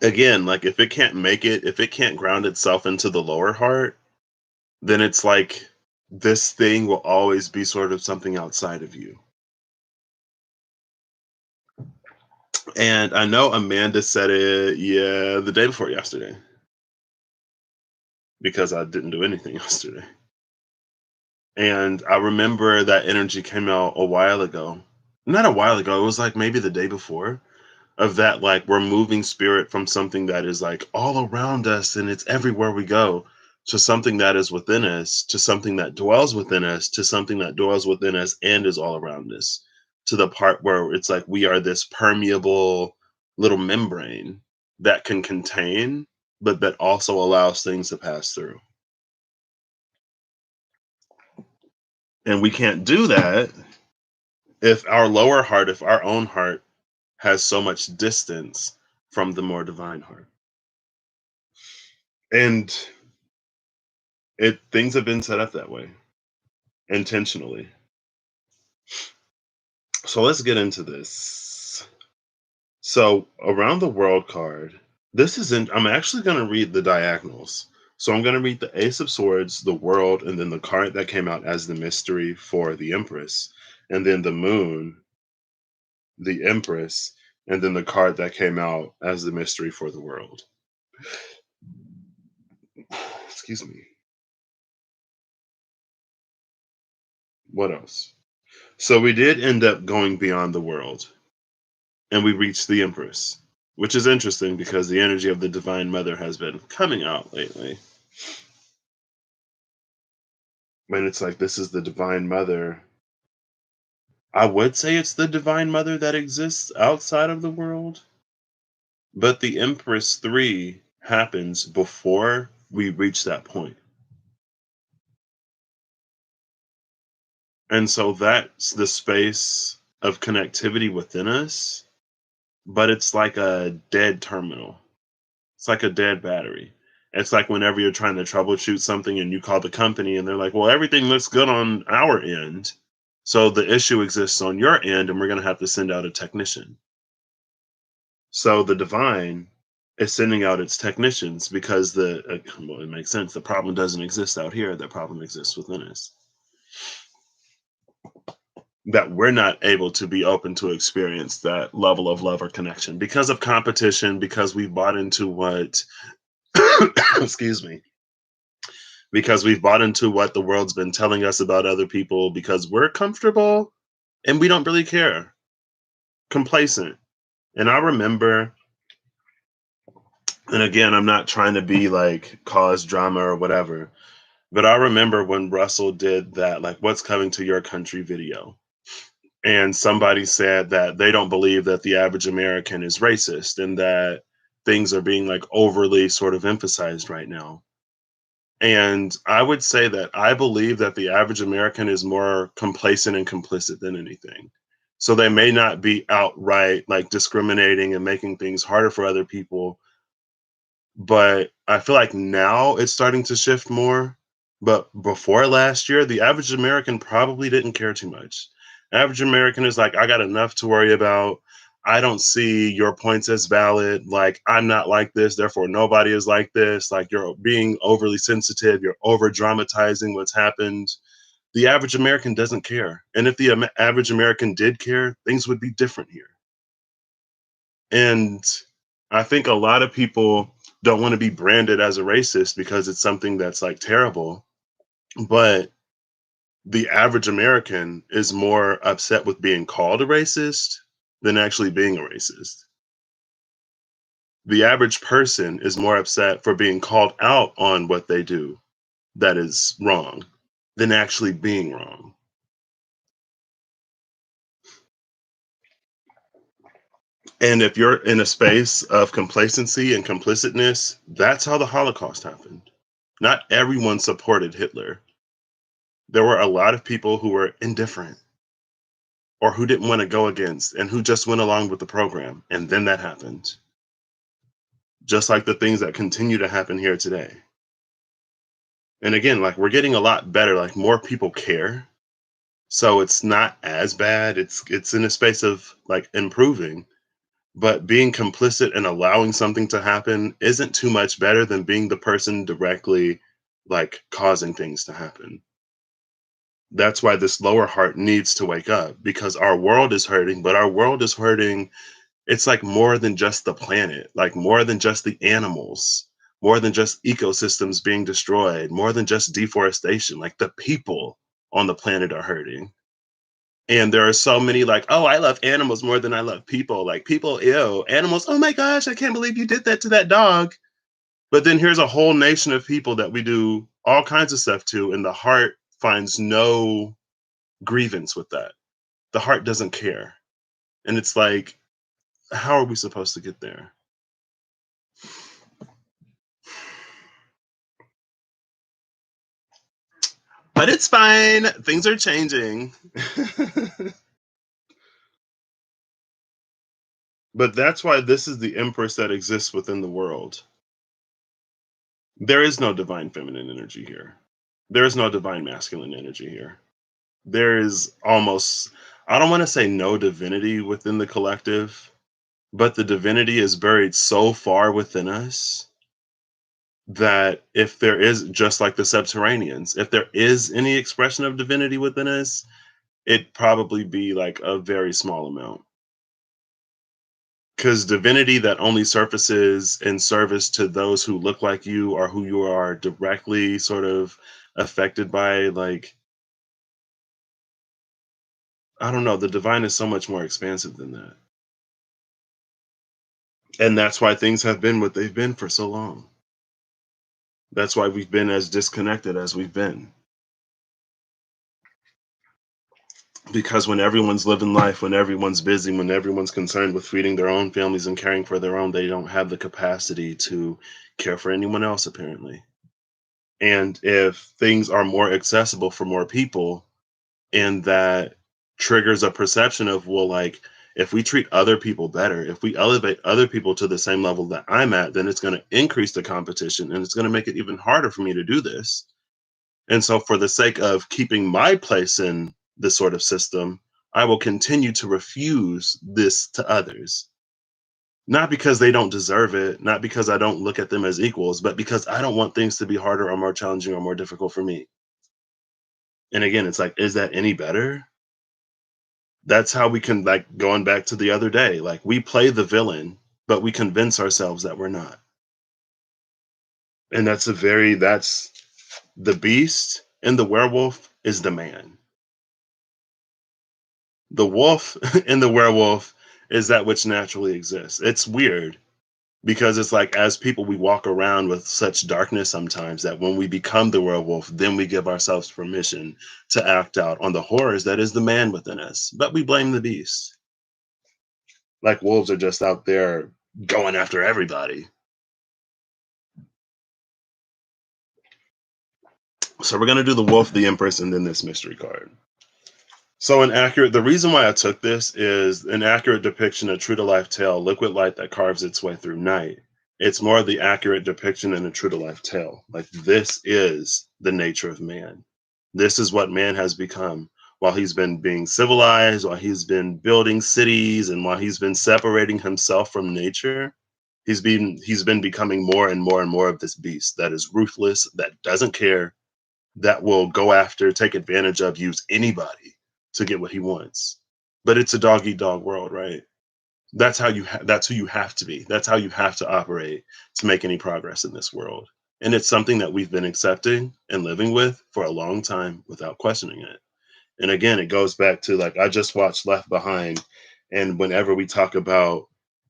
Again, like if it can't ground itself into the lower heart, then it's like this thing will always be sort of something outside of you. And I know Amanda said it, yeah, the day before yesterday, because I didn't do anything yesterday. And I remember that energy came out a while ago. Not a while ago, it was like maybe the day before, of that like we're moving spirit from something that is like all around us and it's everywhere we go, to something that is within us, to something that dwells within us, to something that dwells within us and is all around us, to the part where it's like we are this permeable little membrane that can contain but that also allows things to pass through. And we can't do that if our own heart has so much distance from the more divine heart. And it things have been set up that way intentionally. So let's get into this. So around the world card, this isn't I'm actually going to read the diagonals. So I'm going to read the ace of swords, the world, and then the card that came out as the mystery for the empress, and then the moon, the empress, and then the card that came out as the mystery for the world. Excuse me. What else? So we did end up going beyond the world and we reached the Empress, which is interesting because the energy of the Divine Mother has been coming out lately. And it's like, this is the Divine Mother. I would say it's the Divine Mother that exists outside of the world, but the Empress 3 happens before we reach that point. And so that's the space of connectivity within us, but it's like a dead terminal. It's like a dead battery. It's like whenever you're trying to troubleshoot something and you call the company and they're like, well, everything looks good on our end. So the issue exists on your end and we're going to have to send out a technician. So the divine is sending out its technicians because well, it makes sense. The problem doesn't exist out here. The problem exists within us. That we're not able to be open to experience that level of love or connection because of competition, because we've bought into what, excuse me, because we've bought into what the world's been telling us about other people because we're comfortable and we don't really care. Complacent. And I remember, and again, I'm not trying to be like cause drama or whatever, but I remember when Russell did that, like, what's coming to your country video. And somebody said that they don't believe that the average American is racist and that things are being like overly sort of emphasized right now. And I would say that I believe that the average American is more complacent and complicit than anything. So they may not be outright like discriminating and making things harder for other people, but I feel like now it's starting to shift more. But before last year, the average American probably didn't care too much. Average American is like, I got enough to worry about. I don't see your points as valid. Like, I'm not like this, therefore nobody is like this. Like, you're being overly sensitive, you're over dramatizing what's happened. The average American doesn't care. And if the average American did care, things would be different here. And I think a lot of people don't want to be branded as a racist because it's something that's like terrible. But the average American is more upset with being called a racist than actually being a racist. The average person is more upset for being called out on what they do that is wrong than actually being wrong. And if you're in a space of complacency and complicitness, that's how the Holocaust happened. Not everyone supported Hitler. There were a lot of people who were indifferent or who didn't want to go against and who just went along with the program. And then that happened. Just like the things that continue to happen here today. And again, like we're getting a lot better, like more people care. So it's not as bad. It's in a space of like improving. But being complicit and allowing something to happen isn't too much better than being the person directly like causing things to happen. That's why this lower heart needs to wake up because our world is hurting, but our world is hurting. It's like more than just the planet, like more than just the animals, more than just ecosystems being destroyed, more than just deforestation. Like the people on the planet are hurting. And there are so many like, oh, I love animals more than I love people. Like people, ew, animals, oh my gosh, I can't believe you did that to that dog. But then here's a whole nation of people that we do all kinds of stuff to, and the heart finds no grievance with that. The heart doesn't care. And it's like, how are we supposed to get there? But it's fine. Things are changing. But that's why this is the empress that exists within the world. There is no divine feminine energy here. There is no divine masculine energy here. There is almost, I don't want to say no divinity within the collective, but the divinity is buried so far within us that if there is, just like the subterraneans, if there is any expression of divinity within us, it'd probably be like a very small amount. Because divinity that only surfaces in service to those who look like you or who you are directly sort of affected by, like, I don't know, the divine is so much more expansive than that. And that's why things have been what they've been for so long. That's why we've been as disconnected as we've been. Because when everyone's living life, when everyone's busy, when everyone's concerned with feeding their own families and caring for their own, they don't have the capacity to care for anyone else, apparently. And if things are more accessible for more people, and that triggers a perception of, well, like, if we treat other people better, if we elevate other people to the same level that I'm at, then it's going to increase the competition and it's going to make it even harder for me to do this. And so, for the sake of keeping my place in this sort of system, I will continue to refuse this to others. Not because they don't deserve it, not because I don't look at them as equals, but because I don't want things to be harder or more challenging or more difficult for me. And again, it's like, is that any better? That's how we can, like, going back to the other day, like, we play the villain, but we convince ourselves that we're not. And that's the beast and the werewolf is the man. The wolf and the werewolf is that which naturally exists. It's weird because it's like, as people, we walk around with such darkness sometimes that when we become the werewolf, then we give ourselves permission to act out on the horrors that is the man within us. But we blame the beast. Like wolves are just out there going after everybody. So we're gonna do the wolf, the empress, and then this mystery card. So the reason why I took this is an accurate depiction of true to life tale, liquid light that carves its way through night. It's more of the accurate depiction in a true to life tale. Like, this is the nature of man. This is what man has become while he's been being civilized, while he's been building cities, and while he's been separating himself from nature. He's been becoming more and more and more of this beast that is ruthless, that doesn't care, that will go after, take advantage of, use anybody to get what he wants. But it's a dog eat dog world, right? That's who you have to be. That's how you have to operate to make any progress in this world. And it's something that we've been accepting and living with for a long time without questioning it. And again, it goes back to, like, I just watched Left Behind, and whenever we talk about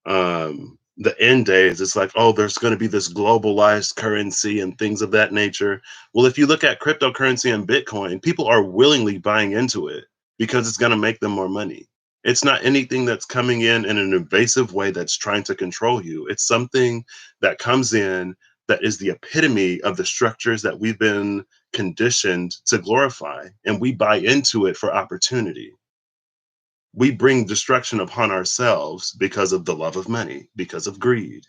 the end days, it's like, oh, there's going to be this globalized currency and things of that nature. Well, if you look at cryptocurrency and Bitcoin, people are willingly buying into it because it's going to make them more money. It's not anything that's coming in an invasive way that's trying to control you. It's something that comes in that is the epitome of the structures that we've been conditioned to glorify, and we buy into it for opportunity. We bring destruction upon ourselves because of the love of money, because of greed.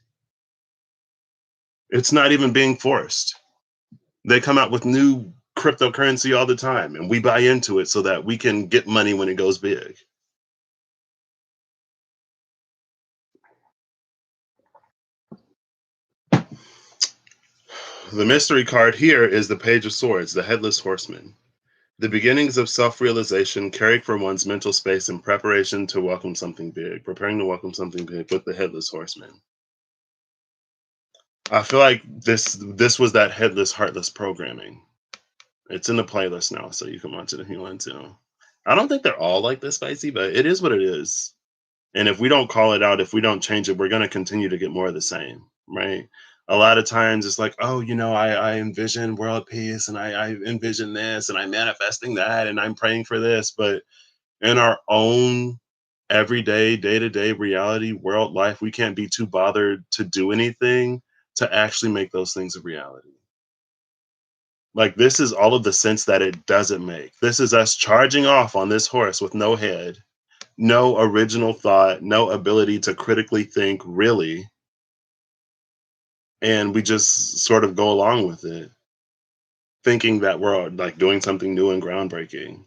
It's not even being forced. They come out with new cryptocurrency all the time, and we buy into it so that we can get money when it goes big. The mystery card here is the Page of Swords, the Headless Horseman. The beginnings of self realization carried for one's mental space in preparation to welcome something big, preparing to welcome something big with the Headless Horseman. I feel like this was that headless, heartless programming. It's in the playlist now, so you can watch it if you want to. I don't think they're all like this spicy, but it is what it is. And if we don't call it out, if we don't change it, we're going to continue to get more of the same, right? A lot of times it's like, oh, I envision world peace, and I envision this, and I'm manifesting that, and I'm praying for this. But in our own everyday, day to day reality, world life, we can't be too bothered to do anything to actually make those things a reality. Like, this is all of the sense that it doesn't make. This is us charging off on this horse with no head, no original thought, no ability to critically think, really. And we just sort of go along with it, thinking that we're, like, doing something new and groundbreaking.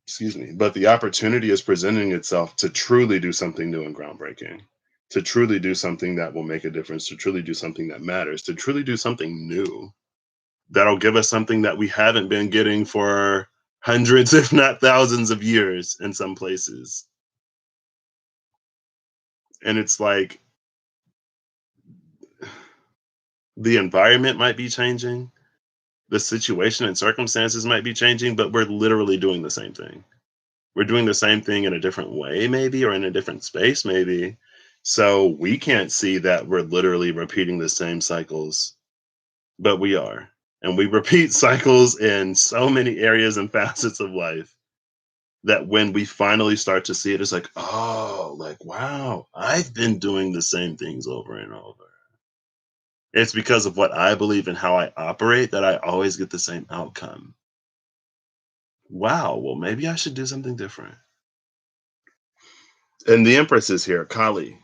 Excuse me. But the opportunity is presenting itself to truly do something new and groundbreaking, to truly do something that will make a difference, to truly do something that matters, to truly do something new that'll give us something that we haven't been getting for hundreds, if not thousands of years in some places. And it's like, the environment might be changing, the situation and circumstances might be changing, but we're literally doing the same thing. We're doing the same thing in a different way, maybe, or in a different space, maybe. So we can't see that we're literally repeating the same cycles, but we are. And we repeat cycles in so many areas and facets of life that when we finally start to see it, it's like, oh, like, wow, I've been doing the same things over and over. It's because of what I believe and how I operate that I always get the same outcome. Wow, well, maybe I should do something different. And the Empress is here, Kali.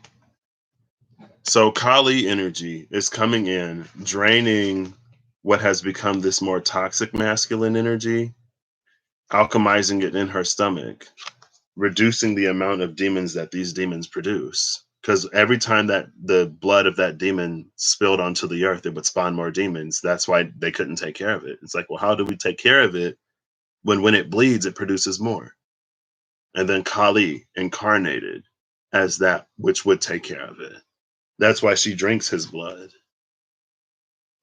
So Kali energy is coming in, draining what has become this more toxic masculine energy, alchemizing it in her stomach, reducing the amount of demons that these demons produce. because every time that the blood of that demon spilled onto the earth, it would spawn more demons. That's why they couldn't take care of it. It's like, well, how do we take care of it when it bleeds, it produces more? And then Kali incarnated as that which would take care of it. That's why she drinks his blood,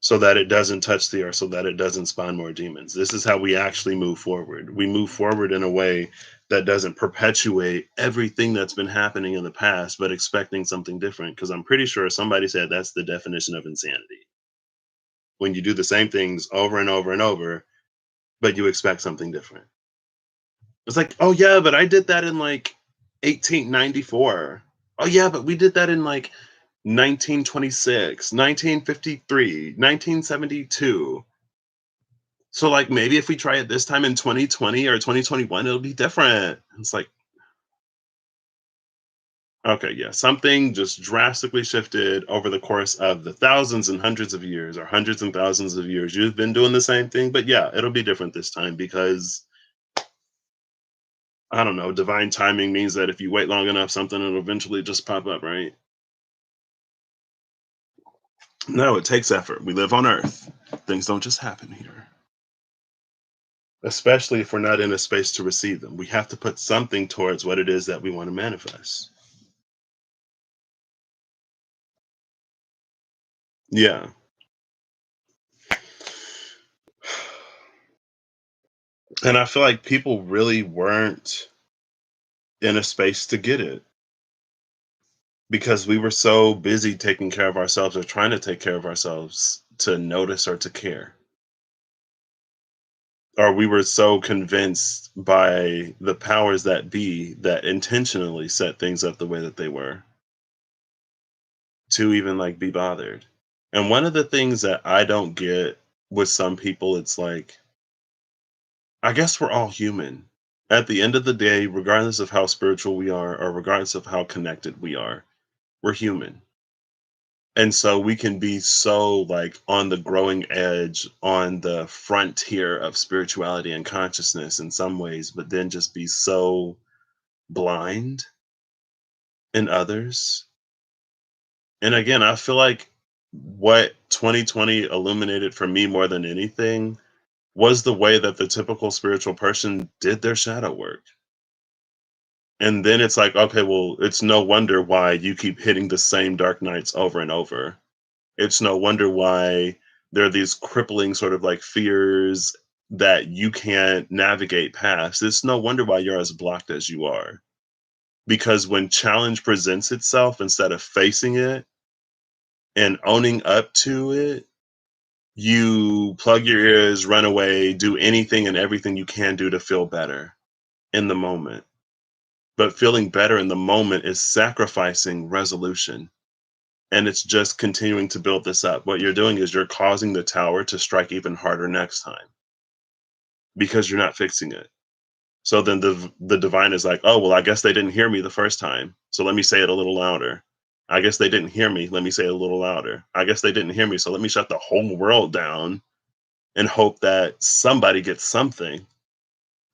so that it doesn't touch the earth, so that it doesn't spawn more demons. This is how we actually move forward. We move forward in a way that doesn't perpetuate everything that's been happening in the past, but expecting something different. Because I'm pretty sure somebody said that's the definition of insanity. When you do the same things over and over and over, but you expect something different. It's like, oh yeah, but I did that in like 1894. Oh yeah, but we did that in like 1926, 1953, 1972. So like maybe if we try it this time in 2020 or 2021, it'll be different. It's like, okay, yeah, something just drastically shifted over the course of the thousands and hundreds of years or hundreds and thousands of years. You've been doing the same thing, but yeah, it'll be different this time because I don't know, divine timing means that if you wait long enough, something will eventually just pop up, right? No, it takes effort. We live on Earth. Things don't just happen here. Especially if we're not in a space to receive them. We have to put something towards what it is that we want to manifest. Yeah. And I feel like people really weren't in a space to get it because we were so busy taking care of ourselves or trying to take care of ourselves to notice or to care. Or we were so convinced by the powers that be that intentionally set things up the way that they were to even like be bothered. And one of the things that I don't get with some people, it's like, I guess we're all human. At the end of the day, regardless of how spiritual we are or regardless of how connected we are, we're human. And so we can be so like on the growing edge, on the frontier of spirituality and consciousness in some ways, but then just be so blind in others. And again, I feel like what 2020 illuminated for me more than anything was the way that the typical spiritual person did their shadow work. And then it's like, okay, well, it's no wonder why you keep hitting the same dark nights over and over. It's no wonder why there are these crippling sort of like fears that you can't navigate past. It's no wonder why you're as blocked as you are. Because when challenge presents itself, instead of facing it and owning up to it, you plug your ears, run away, do anything and everything you can do to feel better in the moment. But feeling better in the moment is sacrificing resolution. And it's just continuing to build this up. What you're doing is you're causing the tower to strike even harder next time because you're not fixing it. So then the divine is like, oh well, I guess they didn't hear me the first time. So let me say it a little louder. I guess they didn't hear me. Let me say it a little louder. I guess they didn't hear me. So let me shut the whole world down and hope that somebody gets something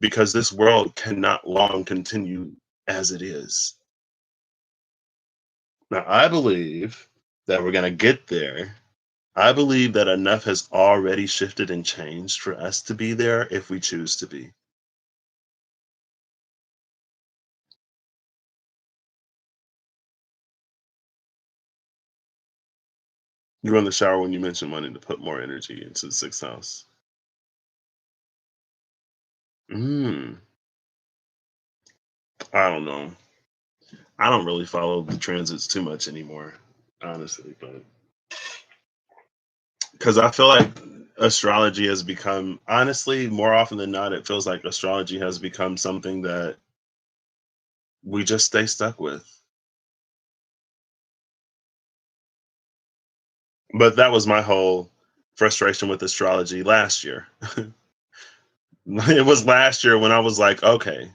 because this world cannot long continue as it is. Now, I believe that we're going to get there. I believe that enough has already shifted and changed for us to be there if we choose to be. You were in the shower when you mentioned wanting to put more energy into the sixth house. Mm, I don't know. I don't really follow the transits too much anymore, honestly, but because I feel like astrology has become, honestly, more often than not, it feels like astrology has become something that we just stay stuck with. But that was my whole frustration with astrology last year. It was last year when I was like, okay,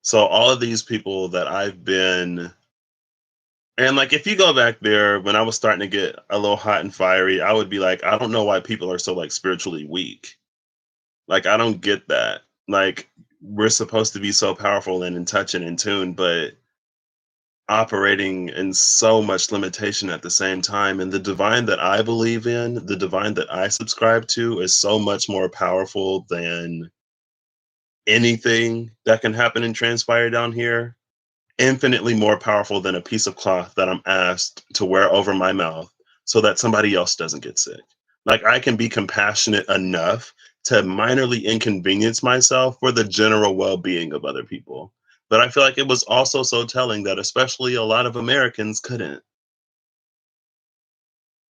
so all of these people that I've been, and like if you go back there when I was starting to get a little hot and fiery, I would be like, I don't know why people are so like spiritually weak. Like I don't get that. Like we're supposed to be so powerful and in touch and in tune, but operating in so much limitation at the same time. And the divine that I believe in, the divine that I subscribe to, is so much more powerful than anything that can happen and transpire down here. Infinitely more powerful than a piece of cloth that I'm asked to wear over my mouth so that somebody else doesn't get sick. Like, I can be compassionate enough to minorly inconvenience myself for the general well being of other people. But I feel like it was also so telling that, especially a lot of Americans, couldn't.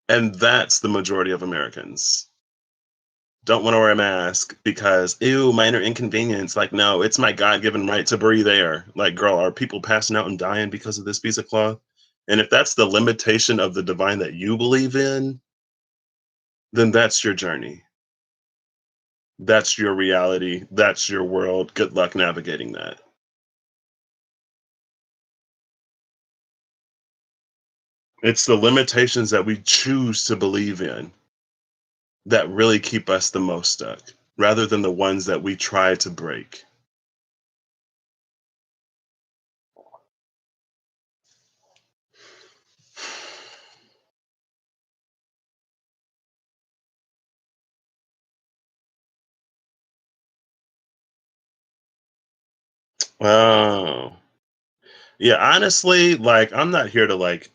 And that's the majority of Americans. Don't want to wear a mask because, ew, minor inconvenience. Like, no, it's my God given right to breathe air. Like, girl, are people passing out and dying because of this piece of cloth? And if that's the limitation of the divine that you believe in, then that's your journey. That's your reality. That's your world. Good luck navigating that. It's the limitations that we choose to believe in that really keep us the most stuck, rather than the ones that we try to break. Oh. Yeah, honestly, like, I'm not here to like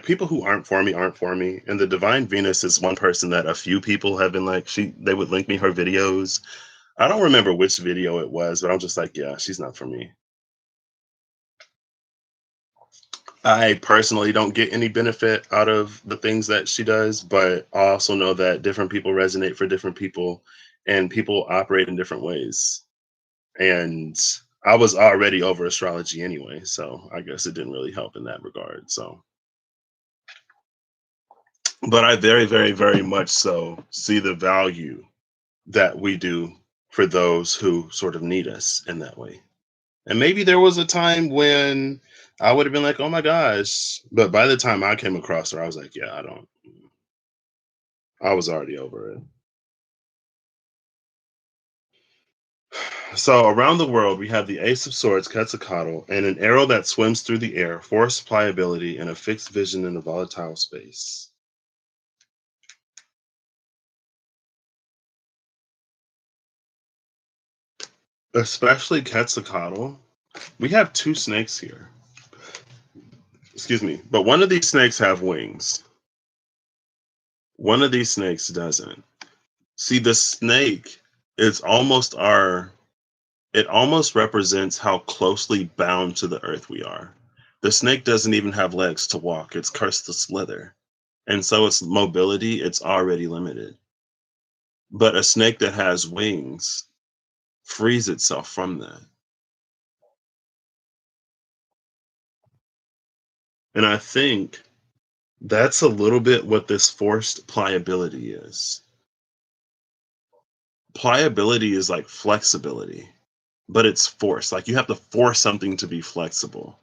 people who aren't for me. And the divine Venus is one person that a few people have been like, they would link me her videos. I don't remember which video it was, but I'm just like, yeah, she's not for me. I personally don't get any benefit out of the things that she does, but I also know that different people resonate for different people, and people operate in different ways. And I was already over astrology anyway, so I guess it didn't really help in that regard. So, but I very, very, very much so see the value that we do for those who sort of need us in that way. And maybe there was a time when I would have been like, oh my gosh. But by the time I came across her, I was like, yeah, I was already over it. So around the world, we have the Ace of Swords, Quetzalcoatl, and an arrow that swims through the air, force pliability, and a fixed vision in a volatile space. Especially Quetzalcoatl. We have two snakes here. Excuse me. But one of these snakes have wings. One of these snakes doesn't. See, the snake is almost our it almost represents how closely bound to the earth we are. The snake doesn't even have legs to walk. It's cursed to slither. And so its mobility, it's already limited. But a snake that has wings frees itself from that. And I think that's a little bit what this forced pliability is. Pliability is like flexibility, but it's force. Like, you have to force something to be flexible.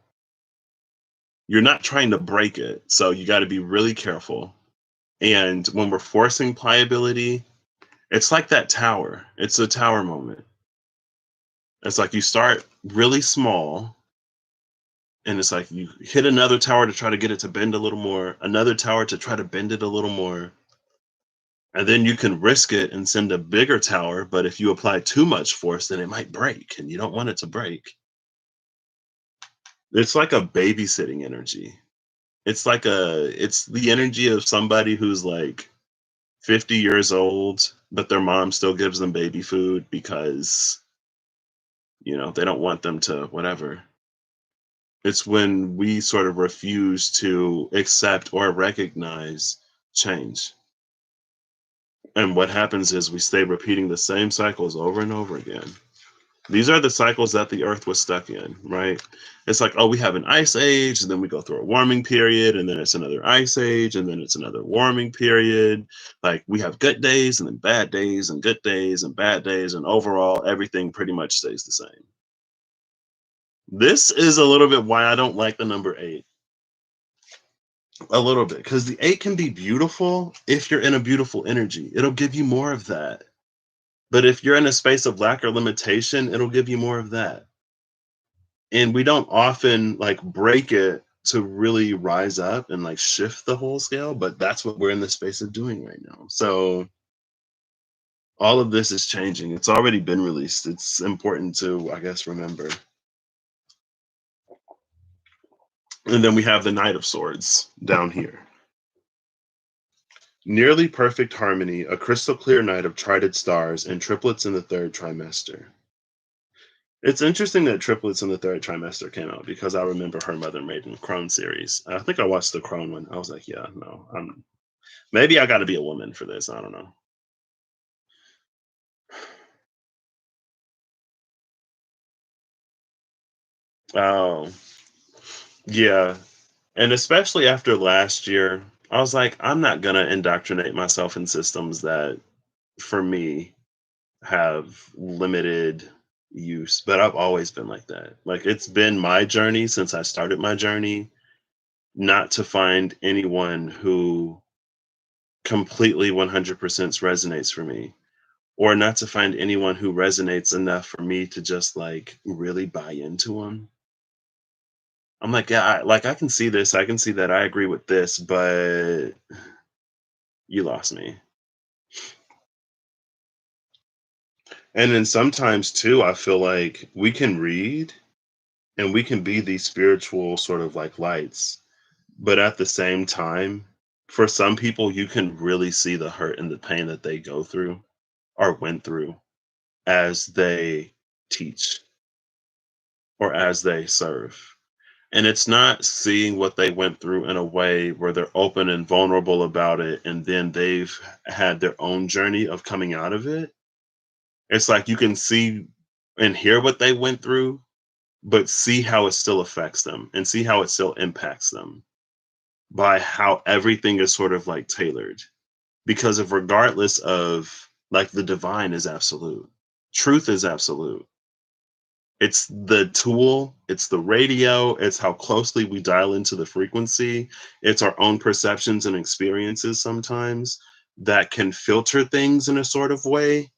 You're not trying to break it. So you got to be really careful. And when we're forcing pliability, it's like that tower. It's a tower moment. It's like you start really small, and it's like you hit another tower to try to get it to bend a little more, another tower to try to bend it a little more. And then you can risk it and send a bigger tower. But if you apply too much force, then it might break, and you don't want it to break. It's like a babysitting energy. It's the energy of somebody who's like 50 years old, but their mom still gives them baby food because, they don't want them to whatever. It's when we sort of refuse to accept or recognize change. And what happens is we stay repeating the same cycles over and over again. These are the cycles that the earth was stuck in, right? It's like, oh, we have an ice age, and then we go through a warming period, and then it's another ice age, and then it's another warming period. Like, we have good days and then bad days and good days and bad days, and overall everything pretty much stays the same. This is a little bit why I don't like the number 8. A little bit, because the 8 can be beautiful if you're in a beautiful energy. It'll give you more of that. But if you're in a space of lack or limitation, it'll give you more of that. and we don't often like break it to really rise up and like shift the whole scale, but that's what we're in the space of doing right now. So all of this is changing. It's already been released. It's important to, I guess, remember. And then we have the Knight of Swords down here. Nearly perfect harmony, a crystal clear night of trident stars, and triplets in the third trimester. It's interesting that triplets in the third trimester came out because I remember Her Mother Maiden Crone series. I think I watched the Crone one. I was like, yeah, no, maybe I got to be a woman for this. I don't know. Oh, yeah. And especially after last year, I was like, I'm not going to indoctrinate myself in systems that, for me, have limited use. But I've always been like that. Like, it's been my journey since I started my journey not to find anyone who completely 100% resonates for me, or not to find anyone who resonates enough for me to just like really buy into them. I'm like, yeah, I can see this, I can see that, I agree with this, but you lost me. And then sometimes too, I feel like we can read and we can be these spiritual sort of like lights, but at the same time, for some people, you can really see the hurt and the pain that they go through or went through as they teach or as they serve. And it's not seeing what they went through in a way where they're open and vulnerable about it, and then they've had their own journey of coming out of it. It's like you can see and hear what they went through, but see how it still affects them and see how it still impacts them by how everything is sort of like tailored. Because of regardless of like the divine is absolute, truth is absolute. It's the tool, it's the radio, it's how closely we dial into the frequency, it's our own perceptions and experiences sometimes that can filter things in a sort of way.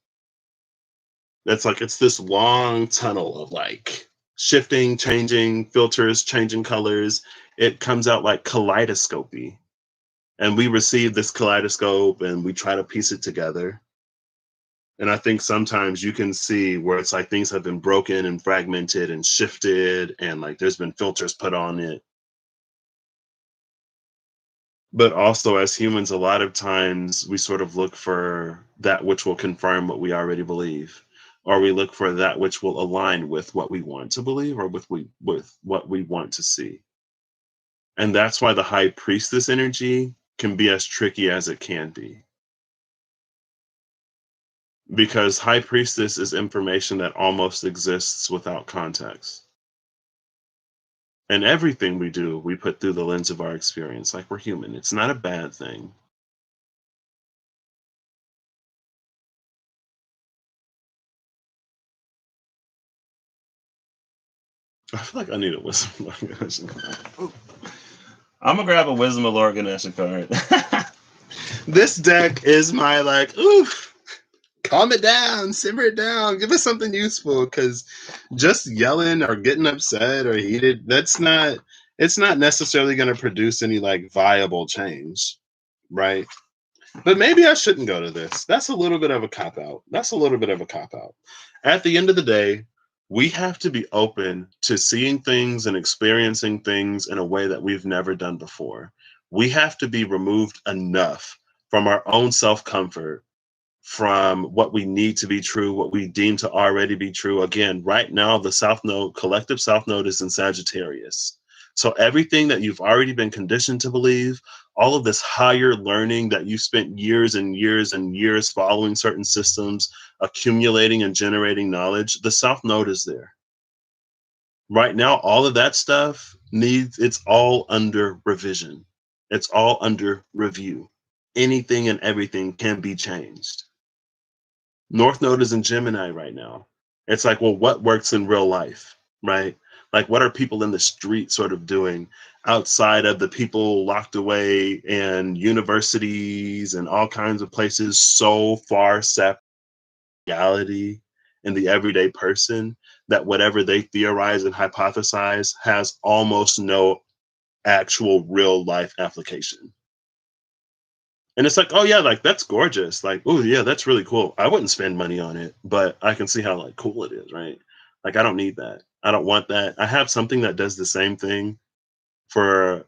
That's like it's this long tunnel of like shifting, changing filters, changing colors. It comes out like kaleidoscopy. And we receive this kaleidoscope and we try to piece it together. And I think sometimes you can see where it's like things have been broken and fragmented and shifted, and like there's been filters put on it. But also, as humans, a lot of times we sort of look for that which will confirm what we already believe, or we look for that which will align with what we want to believe or with what we want to see. And that's why the high priestess energy can be as tricky as it can be, because high priestess is information that almost exists without context. And everything we do, we put through the lens of our experience, like we're human. It's not a bad thing. I feel like I need a wisdom of Lord Ganesha card. Ooh. I'm gonna grab a wisdom of Lord Ganesha card. This deck is my like, oof, calm it down, simmer it down, give us something useful. Because just yelling or getting upset or heated, it's not necessarily going to produce any like viable change, right? But maybe I shouldn't go to this. That's a little bit of a cop out. That's a little bit of a cop out. At the end of the day, we have to be open to seeing things and experiencing things in a way that we've never done before. We have to be removed enough from our own self comfort, from what we need to be true, what we deem to already be true. Again, right now, the South Node, collective South Node is in Sagittarius. So everything that you've already been conditioned to believe, all of this higher learning that you spent years and years and years following certain systems, accumulating and generating knowledge, the South Node is there. Right now, all of that stuff it's all under revision. It's all under review. Anything and everything can be changed. North Node is in Gemini right now. It's like, well, what works in real life, right? Like, what are people in the street sort of doing outside of the people locked away in universities and all kinds of places so far separate reality and the everyday person that whatever they theorize and hypothesize has almost no actual real life application. And it's like, oh yeah, like that's gorgeous. Like, oh yeah, that's really cool. I wouldn't spend money on it, but I can see how like cool it is, right? Like I don't need that. I don't want that. I have something that does the same thing for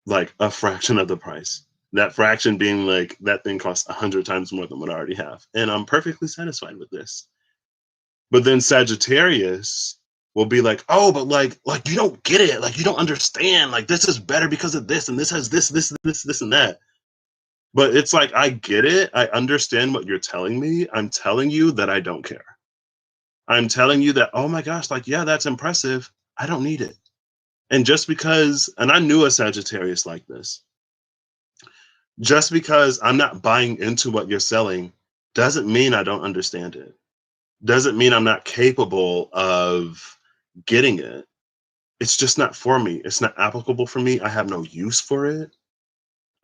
like a fraction of the price. That fraction being like that thing costs 100 times more than what I already have. And I'm perfectly satisfied with this. But then Sagittarius will be like, oh, but like you don't get it. Like you don't understand. Like this is better because of this, and this has this, and that. But it's like I get it. I understand what you're telling me. I'm telling you that I don't care. I'm telling you that, oh my gosh, like, yeah, that's impressive. I don't need it. And just because, and I knew a Sagittarius like this, just because I'm not buying into what you're selling doesn't mean I don't understand it. Doesn't mean I'm not capable of getting it. It's just not for me. It's not applicable for me. I have no use for it.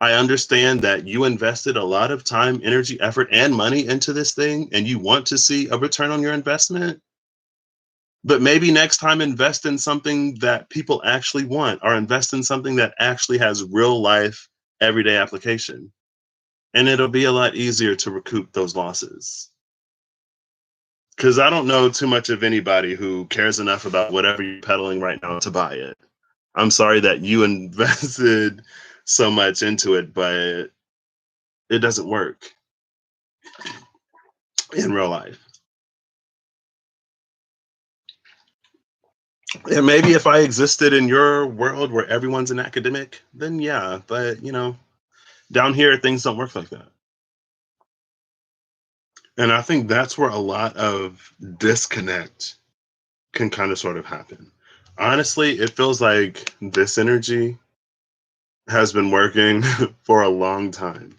I understand that you invested a lot of time, energy, effort, and money into this thing, and you want to see a return on your investment. But maybe next time, invest in something that people actually want, or invest in something that actually has real life, everyday application. And it'll be a lot easier to recoup those losses. Because I don't know too much of anybody who cares enough about whatever you're peddling right now to buy it. I'm sorry that you invested so much into it, but it doesn't work in real life. And maybe if I existed in your world where everyone's an academic, then yeah, but down here things don't work like that. And I think that's where a lot of disconnect can kind of sort of happen. Honestly, it feels like this energy has been working for a long time.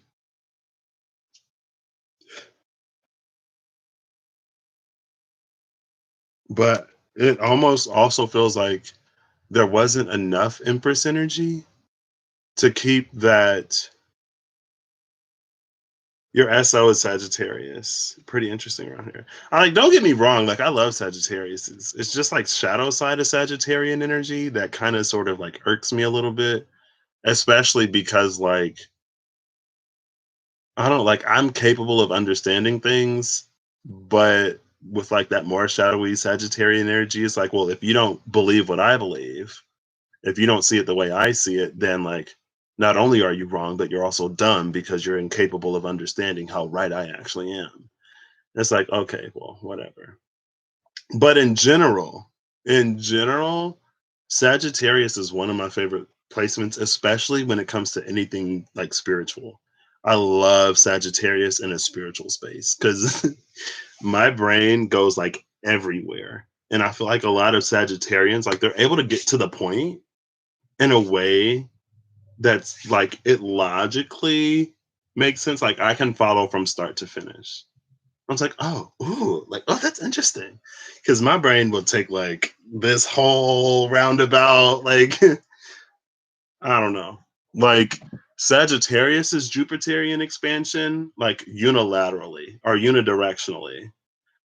But it almost also feels like there wasn't enough Empress energy to keep that. Your SO is Sagittarius. Pretty interesting around here. I like, don't get me wrong, like I love Sagittarius. It's just like shadow side of Sagittarian energy that kind of sort of like irks me a little bit, especially because like I don't like I'm capable of understanding things, but with like that more shadowy Sagittarian energy, it's like, well, if you don't believe what I believe, if you don't see it the way I see it, then like not only are you wrong, but you're also dumb because you're incapable of understanding how right I actually am. It's like, okay, well, whatever. But in general, Sagittarius is one of my favorite placements, especially when it comes to anything like spiritual. I love Sagittarius in a spiritual space because my brain goes like everywhere. And I feel like a lot of Sagittarians, like they're able to get to the point in a way that's like it logically makes sense. Like I can follow from start to finish. I was like, oh, ooh, like, oh, that's interesting. Because my brain will take like this whole roundabout, like, I don't know. Like Sagittarius is Jupiterian expansion, like unilaterally or unidirectionally.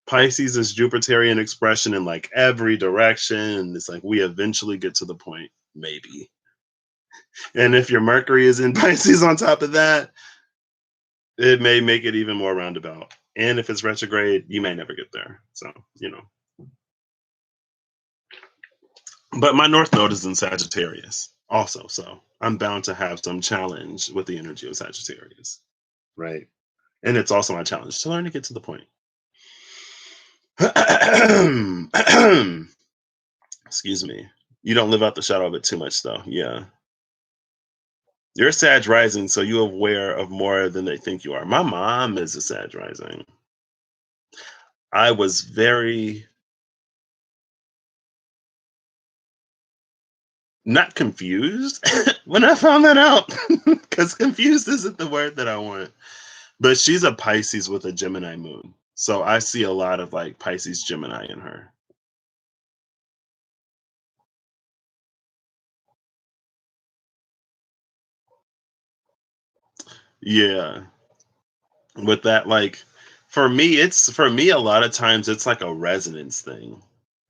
Pisces is Jupiterian expression in like every direction. And it's like we eventually get to the point, maybe. And if your Mercury is in Pisces on top of that, it may make it even more roundabout. And if it's retrograde, you may never get there. So. But my North Node is in Sagittarius also. So I'm bound to have some challenge with the energy of Sagittarius. Right. And it's also my challenge to learn to get to the point. Excuse me. You don't live out the shadow of it too much, though. Yeah. You're a Sag rising, so you're aware of more than they think you are. My mom is a Sag rising. I was very not confused when I found that out because confused isn't the word that I want. But she's a Pisces with a Gemini moon. So I see a lot of like Pisces Gemini in her. Yeah. With that, like for me, a lot of times it's like a resonance thing.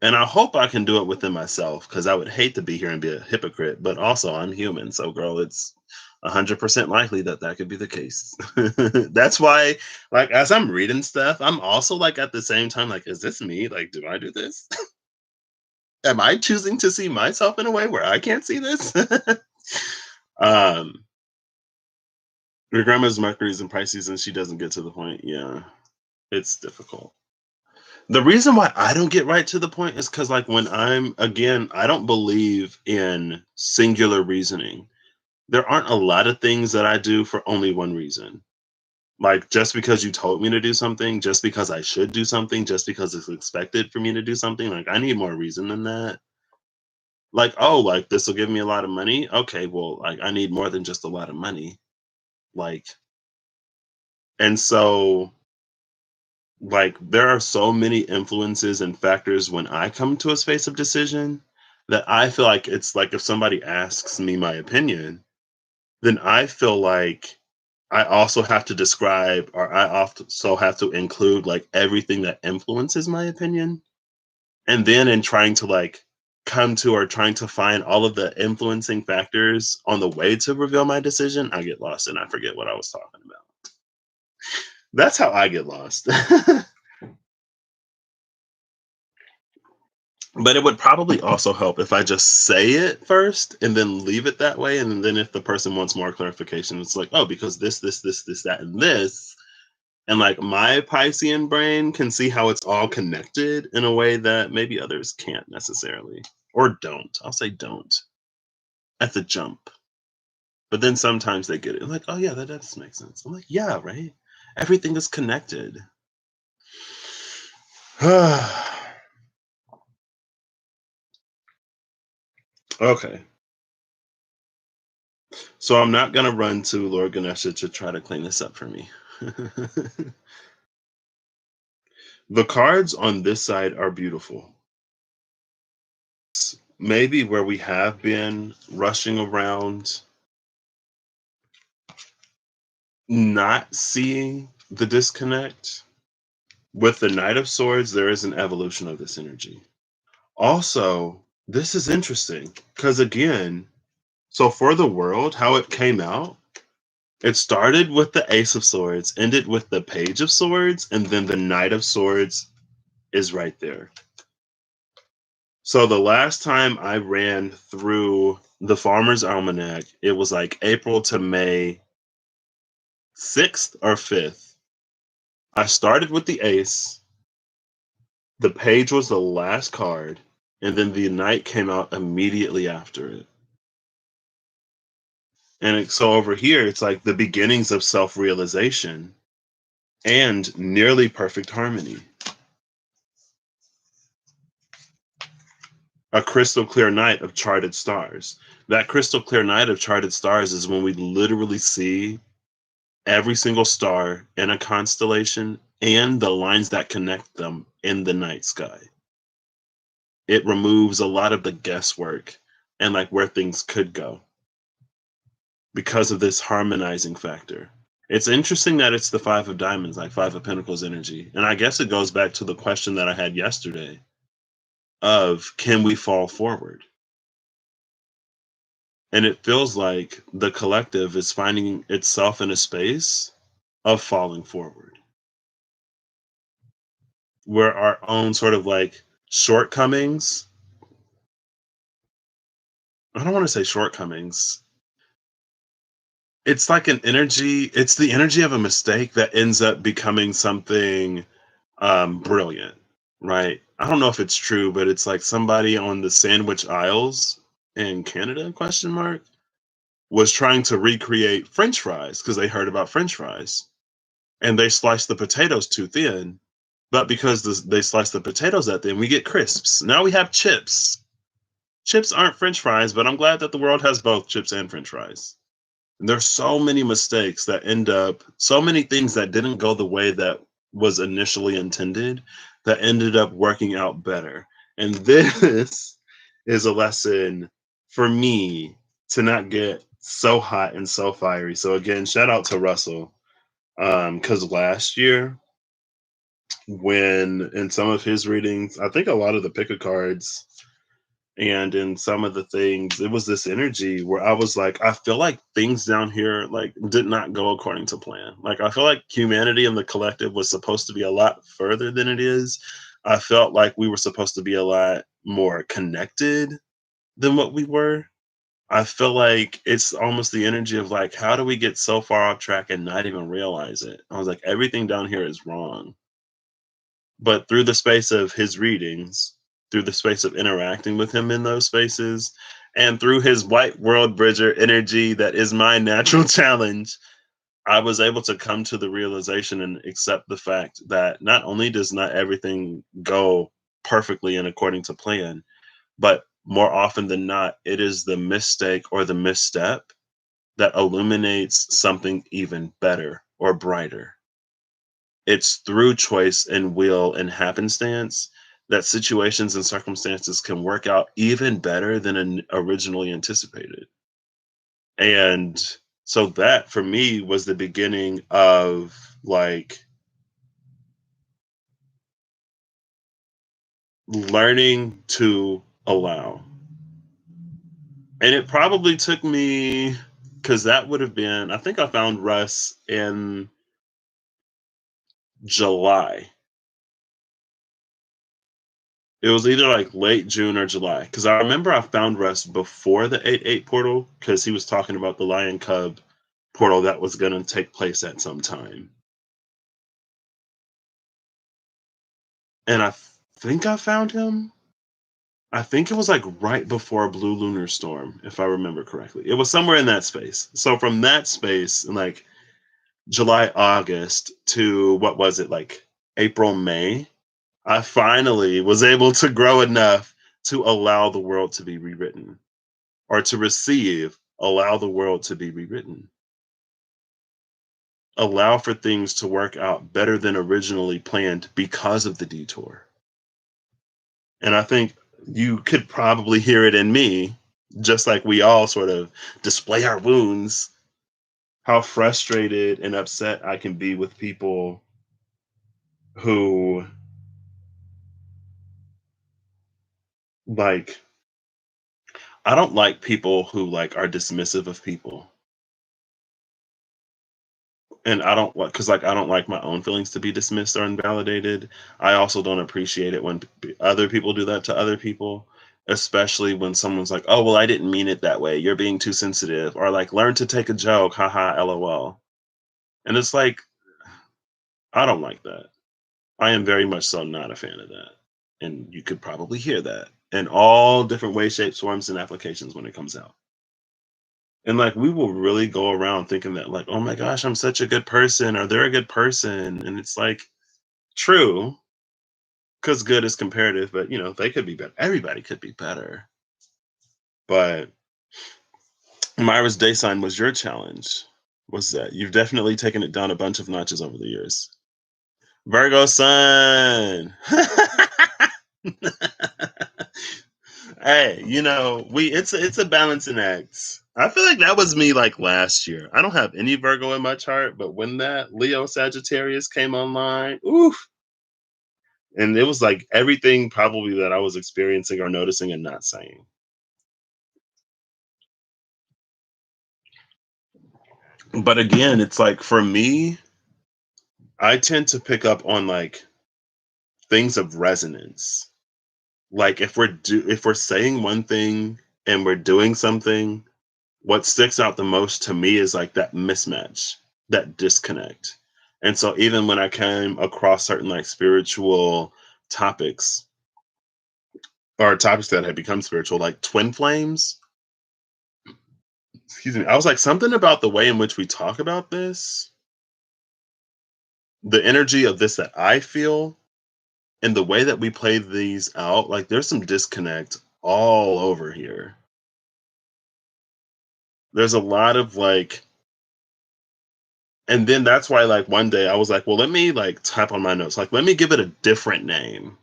And I hope I can do it within myself because I would hate to be here and be a hypocrite, but also I'm human. So, girl, it's 100% likely that that could be the case. That's why, like, as I'm reading stuff, I'm also like at the same time, like, is this me? Like, do I do this? Am I choosing to see myself in a way where I can't see this? um, your grandma's Mercury's in Pisces and she doesn't get to the point. Yeah, it's difficult. The reason why I don't get right to the point is because, like, when I don't believe in singular reasoning. There aren't a lot of things that I do for only one reason. Like, just because you told me to do something, just because I should do something, just because it's expected for me to do something, like, I need more reason than that. Like, oh, like, this will give me a lot of money. Okay, well, like, I need more than just a lot of money. Like, and so, like, there are so many influences and factors when I come to a space of decision that I feel like it's like if somebody asks me my opinion, then I feel like I also have to describe, or I also have to include, like, everything that influences my opinion. And then in trying to, like, come to or trying to find all of the influencing factors on the way to reveal my decision, I get lost and I forget what I was talking about. That's how I get lost. But it would probably also help if I just say it first and then leave it that way. And then if the person wants more clarification, it's like, oh, because this, that, and this. And like my Piscean brain can see how it's all connected in a way that maybe others can't necessarily. Or don't. I'll say don't at the jump. But then sometimes they get it. Like, oh yeah, that does make sense. I'm like, yeah, right? Everything is connected. Okay. So I'm not gonna run to Lord Ganesha to try to clean this up for me. The cards on this side are beautiful. Maybe where we have been rushing around, not seeing the disconnect. With the Knight of Swords, there is an evolution of this energy. Also, this is interesting because, again, so for the world, how it came out, it started with the Ace of Swords, ended with the Page of Swords, and then the Knight of Swords is right there. So the last time I ran through the Farmer's Almanac, it was like April to May 6th or 5th. I started with the Ace, the Page was the last card, and then the Knight came out immediately after it. And so over here, it's like the beginnings of self realization and nearly perfect harmony. A crystal clear night of charted stars. That crystal clear night of charted stars is when we literally see every single star in a constellation and the lines that connect them in the night sky. It removes a lot of the guesswork and like where things could go because of this harmonizing factor. It's interesting that it's the Five of Diamonds, like Five of Pentacles energy. And I guess it goes back to the question that I had yesterday of can we fall forward? And it feels like the collective is finding itself in a space of falling forward, where our own sort of like shortcomings, I don't want to say shortcomings, it's like an energy, it's the energy of a mistake that ends up becoming something brilliant, right? I don't know if it's true, but it's like somebody on the Sandwich Isles in Canada, question mark, was trying to recreate French fries because they heard about French fries and they sliced the potatoes too thin. But because they sliced the potatoes that thin, we get crisps. Now we have chips. Chips aren't French fries, but I'm glad that the world has both chips and French fries. And there's so many mistakes that end up, so many things that didn't go the way that was initially intended that ended up working out better. And this is a lesson for me to not get so hot and so fiery. So again, shout out to Russell. Because last year when in some of his readings, I think a lot of the pick of cards and in some of the things, it was this energy where I was like, I feel like things down here like did not go according to plan. Like I feel like humanity and the collective was supposed to be a lot further than it is. I felt like we were supposed to be a lot more connected than what we were. I feel like it's almost the energy of like, how do we get so far off track and not even realize it? I was like, everything down here is wrong. But through the space of his readings, through the space of interacting with him in those spaces, and through his white world bridger energy that is my natural challenge, I was able to come to the realization and accept the fact that not only does not everything go perfectly and according to plan, but more often than not, it is the mistake or the misstep that illuminates something even better or brighter. It's through choice and will and happenstance that situations and circumstances can work out even better than originally anticipated. And so that for me was the beginning of like learning to allow. And it probably took me because that would have been, I think I found Russ in July. It was either like late June or July because I remember I found Russ before the 8-8 portal because he was talking about the Lion Cub portal that was going to take place at some time. And think I found him. I think it was like right before Blue Lunar Storm, if I remember correctly. It was somewhere in that space. So from that space, in like July, August to what was it, like April, May, I finally was able to grow enough to allow the world to be rewritten or to receive, allow the world to be rewritten, allow for things to work out better than originally planned because of the detour. And I think you could probably hear it in me, just like we all sort of display our wounds, how frustrated and upset I can be with people who like I don't like people who like are dismissive of people. And I don't like because like I don't like my own feelings to be dismissed or invalidated. I also don't appreciate it when other people do that to other people, especially when someone's like, "Oh, well, I didn't mean it that way. You're being too sensitive," or like, "Learn to take a joke, haha, lol." And it's like, I don't like that. I am very much so not a fan of that, and you could probably hear that in all different ways, shapes, forms, and applications when it comes out. And like we will really go around thinking that like, oh my gosh, I'm such a good person, or they're a good person, and it's like true, because good is comparative, but they could be better. Everybody could be better. But Myra's day sign was your challenge. Was that you've definitely taken it down a bunch of notches over the years. Virgo sun. Hey, we it's a balancing act. I feel like that was me like last year. I don't have any Virgo in my chart, but when that Leo Sagittarius came online, oof, and it was like everything probably that I was experiencing or noticing and not saying. But again, it's like for me, I tend to pick up on like things of resonance. Like if we're saying one thing and we're doing something, what sticks out the most to me is like that mismatch, that disconnect. And so even when I came across certain like spiritual topics or topics that had become spiritual, like twin flames, excuse me, I was like, something about the way in which we talk about this, the energy of this that I feel, and the way that we play these out, like there's some disconnect all over here. There's a lot of like, and then that's why like one day I was like, well, let me like type on my notes, like, let me give it a different name.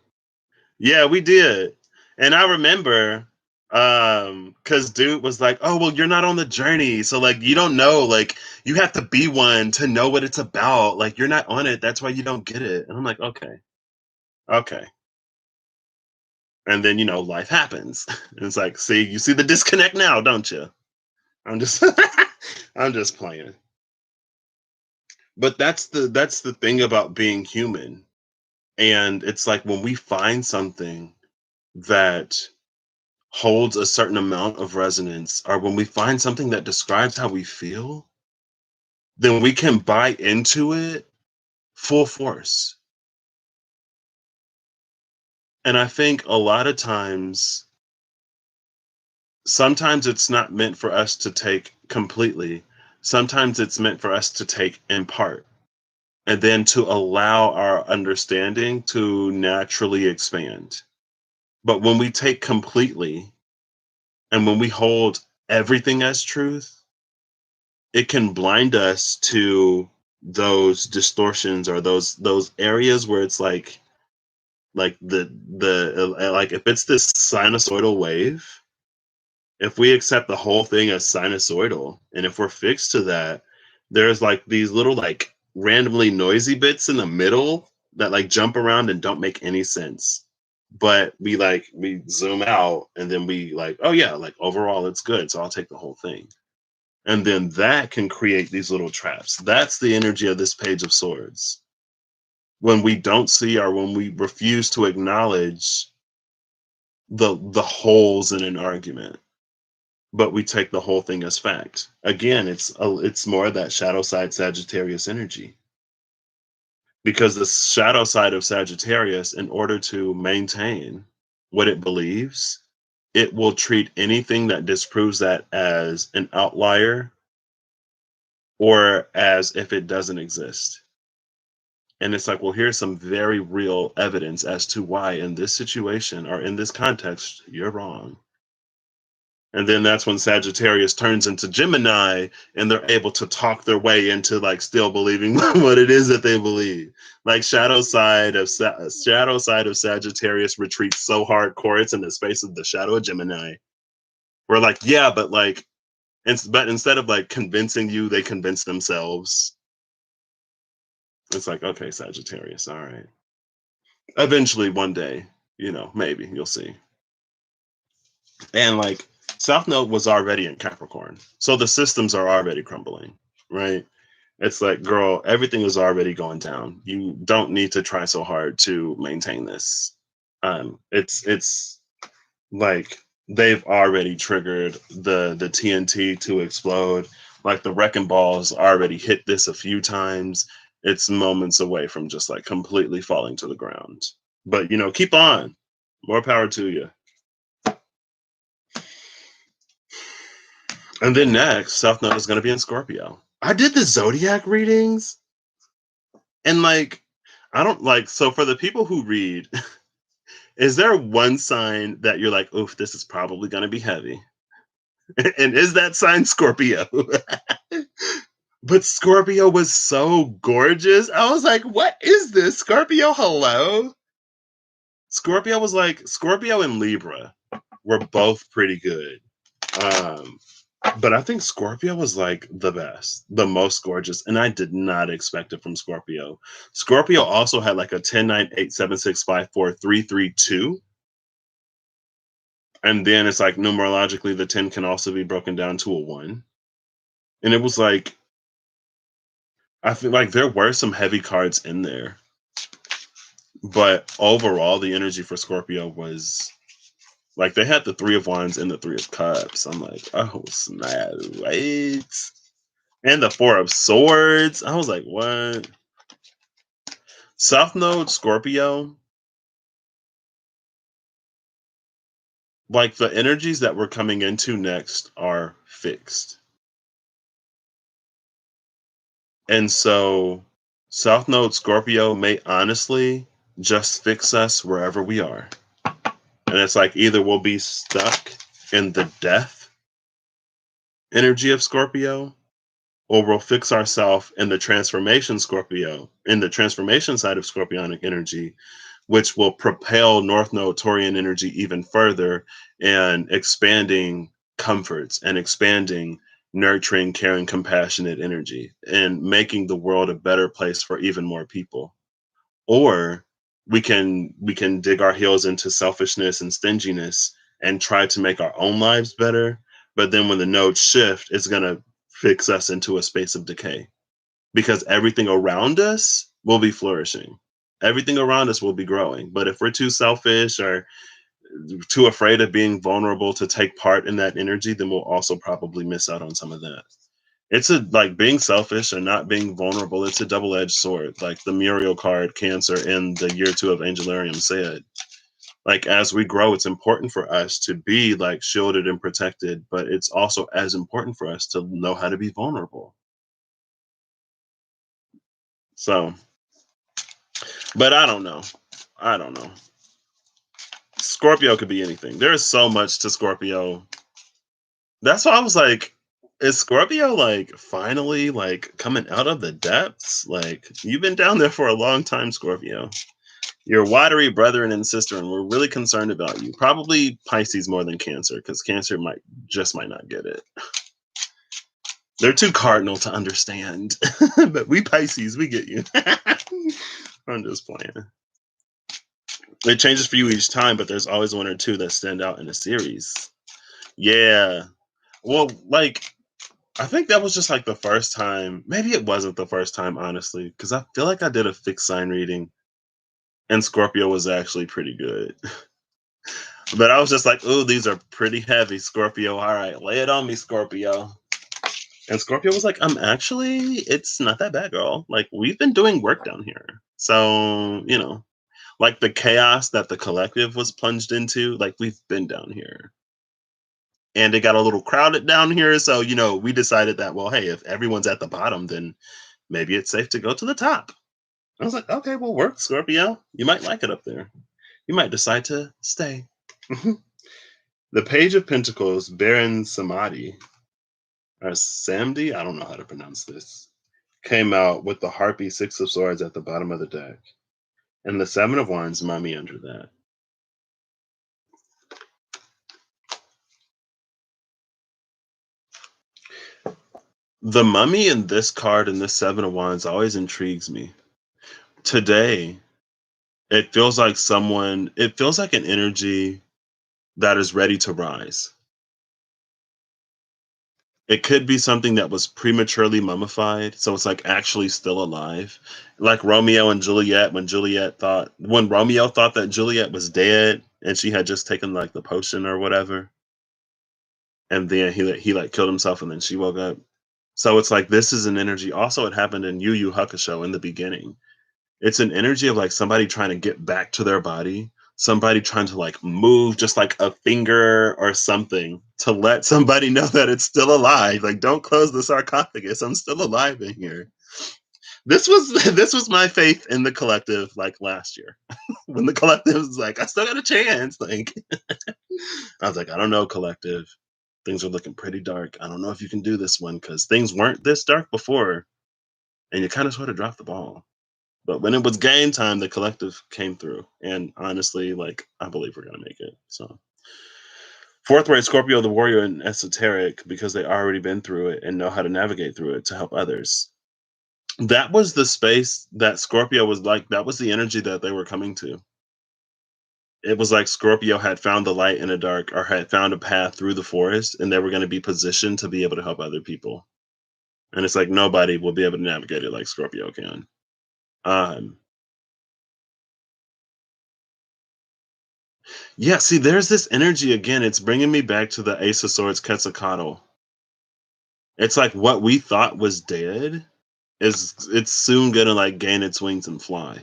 Yeah, we did. And I remember because dude was like, oh, well, you're not on the journey. So like you don't know, like you have to be one to know what it's about. Like, you're not on it. That's why you don't get it. And I'm like, okay, okay. And then, life happens. And it's like, see, you see the disconnect now, don't you? I'm just, I'm just playing. But that's the thing about being human. And it's like when we find something that holds a certain amount of resonance, or when we find something that describes how we feel, then we can buy into it full force. And I think a lot of times, sometimes it's not meant for us to take completely. Sometimes it's meant for us to take in part, and then to allow our understanding to naturally expand. But when we take completely, and when we hold everything as truth, it can blind us to those distortions, or those areas where it's like the like, if it's this sinusoidal wave, if we accept the whole thing as sinusoidal, and if we're fixed to that, there's like these little, like, randomly noisy bits in the middle that, like, jump around and don't make any sense. But we zoom out, and then we, like, oh yeah, like, overall it's good, so I'll take the whole thing. And then that can create these little traps. That's the energy of this Page of Swords. When we don't see, or when we refuse to acknowledge the holes in an argument, but we take the whole thing as fact. Again, it's more of that shadow side Sagittarius energy, because the shadow side of Sagittarius, in order to maintain what it believes, it will treat anything that disproves that as an outlier, or as if it doesn't exist. And it's like, well, here's some very real evidence as to why in this situation, or in this context, you're wrong. And then that's when Sagittarius turns into Gemini, and they're able to talk their way into, like, still believing what it is that they believe. Like, shadow side of Sagittarius retreats so hardcore it's in the space of the shadow of Gemini. We're like, yeah, but like, but instead of, like, convincing you, they convince themselves. It's like, okay, Sagittarius, all right. Eventually, one day, maybe you'll see. And, like, South Node was already in Capricorn, so the systems are already crumbling, right? It's like, girl, everything is already going down. You don't need to try so hard to maintain this. It's like, they've already triggered the TNT to explode. Like, the wrecking balls already hit this a few times. It's moments away from just, like, completely falling to the ground. But keep on. More power to you. And then next, South Node is going to be in Scorpio. I did the zodiac readings, and, like, I don't like. So for the people who read, is there one sign that you're like, oof, this is probably going to be heavy? And is that sign Scorpio? But Scorpio was so gorgeous. I was like, what is this? Scorpio, hello? Scorpio was like, Scorpio and Libra were both pretty good. Um, but I think Scorpio was, like, the best, the most gorgeous, and I did not expect it from Scorpio. Scorpio also had, like, a 10, 9, 8, 7, 6, 5, 4, 3, 3, 2, and then it's like, numerologically the 10 can also be broken down to a 1. And it was like, I feel like there were some heavy cards in there, but overall the energy for Scorpio was like, they had the 3 of Wands and the 3 of Cups. I'm like, oh snap, wait. And the 4 of Swords. I was like, what? South Node Scorpio, like, the energies that we're coming into next are fixed. And so South Node Scorpio may honestly just fix us wherever we are. And it's like, either we'll be stuck in the death energy of Scorpio, or we'll fix ourselves in the transformation in the transformation side of Scorpionic energy, which will propel North Node Taurian energy even further, and expanding comforts and expanding nurturing, caring, compassionate energy and making the world a better place for even more people. Or we can dig our heels into selfishness and stinginess and try to make our own lives better. But then when the nodes shift, it's gonna fix us into a space of decay because everything around us will be flourishing. Everything around us will be growing. But if we're too selfish or too afraid of being vulnerable to take part in that energy, then we'll also probably miss out on some of that. It's a like being selfish and not being vulnerable. It's a double-edged sword. Like the Muriel card, Cancer, in the year two of Angelarium said. Like as we grow, it's important for us to be like shielded and protected, but it's also as important for us to know how to be vulnerable. So, but I don't know. I don't know. Scorpio could be anything. There is so much to Scorpio. That's why I was like, is Scorpio like finally like coming out of the depths? Like you've been down there for a long time, Scorpio. Your watery brethren and sister, and we're really concerned about you. Probably Pisces more than Cancer, because Cancer might not get it. They're too cardinal to understand. But we Pisces, we get you. I'm just playing. It changes for you each time, but there's always one or two that stand out in a series. Yeah. Well, like I think that was just like the first time. Maybe it wasn't the first time, honestly, because I feel like I did a fixed sign reading and Scorpio was actually pretty good. But I was just like, "Ooh, these are pretty heavy, Scorpio. All right, lay it on me, Scorpio." And Scorpio was like, actually, it's not that bad, girl. Like, we've been doing work down here. So, like the chaos that the collective was plunged into, like, we've been down here. And it got a little crowded down here. So, we decided that, well, hey, if everyone's at the bottom, then maybe it's safe to go to the top. I was like, okay, well, work, Scorpio. You might like it up there. You might decide to stay. The Page of Pentacles, Baron Samadhi, or Samdi, I don't know how to pronounce this, came out with the Harpy Six of Swords at the bottom of the deck, and the Seven of Wands mummy under that. The mummy in this card and this Seven of Wands always intrigues me. Today, it feels like an energy that is ready to rise. It could be something that was prematurely mummified, so it's like actually still alive. Like Romeo and Juliet, when Romeo thought that Juliet was dead and she had just taken like the potion or whatever, and then he like killed himself and then she woke up. So it's like this is an energy. Also, it happened in Yu Hakusho in the beginning. It's an energy of like somebody trying to get back to their body, somebody trying to like move just like a finger or something to let somebody know that it's still alive. Like, don't close the sarcophagus. I'm still alive in here. This was this was my faith in the collective like last year. When the collective was like, I still got a chance. Like I was like, I don't know, collective. Things are looking pretty dark. I don't know if you can do this one because things weren't this dark before. And you kind of sort of dropped the ball. But when it was game time, the collective came through. And honestly, like, I believe we're going to make it. So, fourth rate Scorpio, the warrior and esoteric, because they already been through it and know how to navigate through it to help others. That was the space that Scorpio was like, that was the energy that they were coming to. It was like Scorpio had found the light in the dark or had found a path through the forest and they were going to be positioned to be able to help other people. And it's like nobody will be able to navigate it like Scorpio can. Um, Yeah, see, there's this energy again. It's bringing me back to the Ace of Swords Quetzalcoatl. It's like what we thought was dead is it's soon gonna like gain its wings and fly.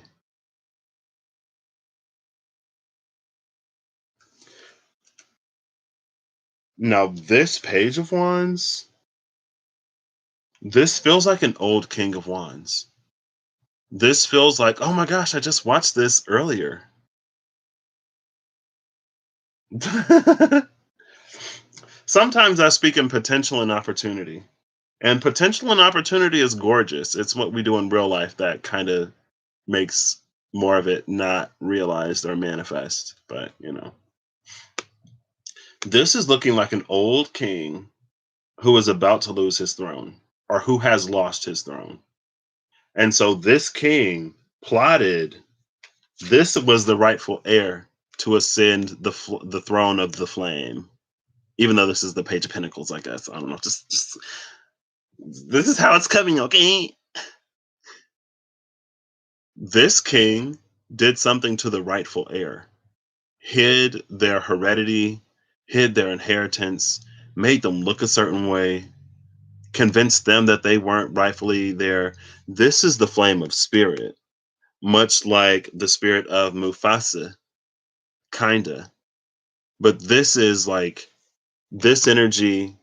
Now, this Page of Wands, this feels like an old King of Wands. This feels like, oh my gosh, I just watched this earlier. Sometimes I speak in potential and opportunity. And potential and opportunity is gorgeous. It's what we do in real life that kind of makes more of it not realized or manifest. But, this is looking like an old king who is about to lose his throne or who has lost his throne. And so this king plotted, this was the rightful heir to ascend the throne of the flame. Even though this is the Page of Pentacles, I guess. I don't know. Just this is how it's coming, okay? This king did something to the rightful heir, hid their heredity, hid their inheritance, made them look a certain way, convinced them that they weren't rightfully there. This is the flame of spirit, much like the spirit of Mufasa, kinda. But this is like, this energy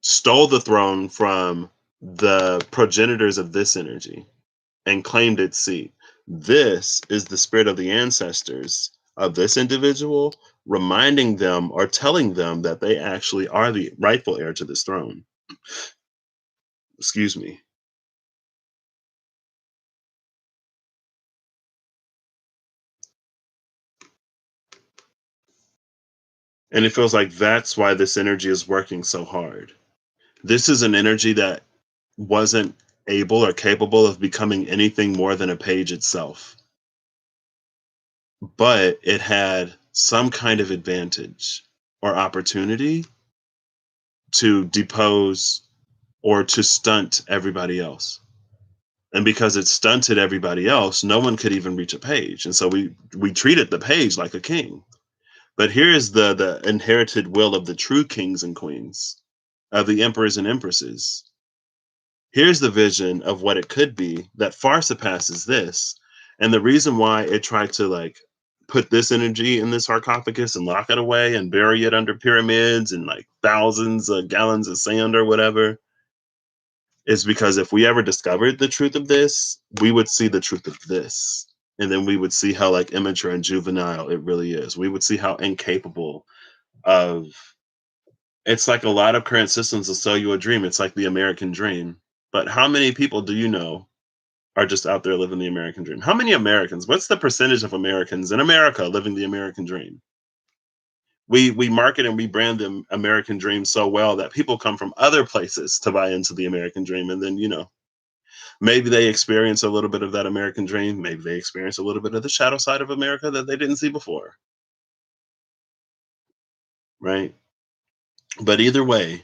stole the throne from the progenitors of this energy and claimed its seat. This is the spirit of the ancestors of this individual, reminding them or telling them that they actually are the rightful heir to this throne. Excuse me. And it feels like that's why this energy is working so hard. This is an energy that wasn't able or capable of becoming anything more than a page itself, but it had some kind of advantage or opportunity to depose or to stunt everybody else. And because it stunted everybody else, no one could even reach a page. And so we treated the page like a king. But here is the inherited will of the true kings and queens, of the emperors and empresses. Here's the vision of what it could be that far surpasses this. And the reason why it tried to like put this energy in this sarcophagus and lock it away and bury it under pyramids and like thousands of gallons of sand or whatever is because if we ever discovered the truth of this, we would see the truth of this. And then we would see how like immature and juvenile it really is. We would see how incapable of, it's like a lot of current systems will sell you a dream. It's like the American dream. But how many people do you know are just out there living the American dream? How many Americans? What's the percentage of Americans in America living the American dream? We market and we brand the American dream so well that people come from other places to buy into the American dream, and then maybe they experience a little bit of that American dream. Maybe they experience a little bit of the shadow side of America that they didn't see before, right? But either way,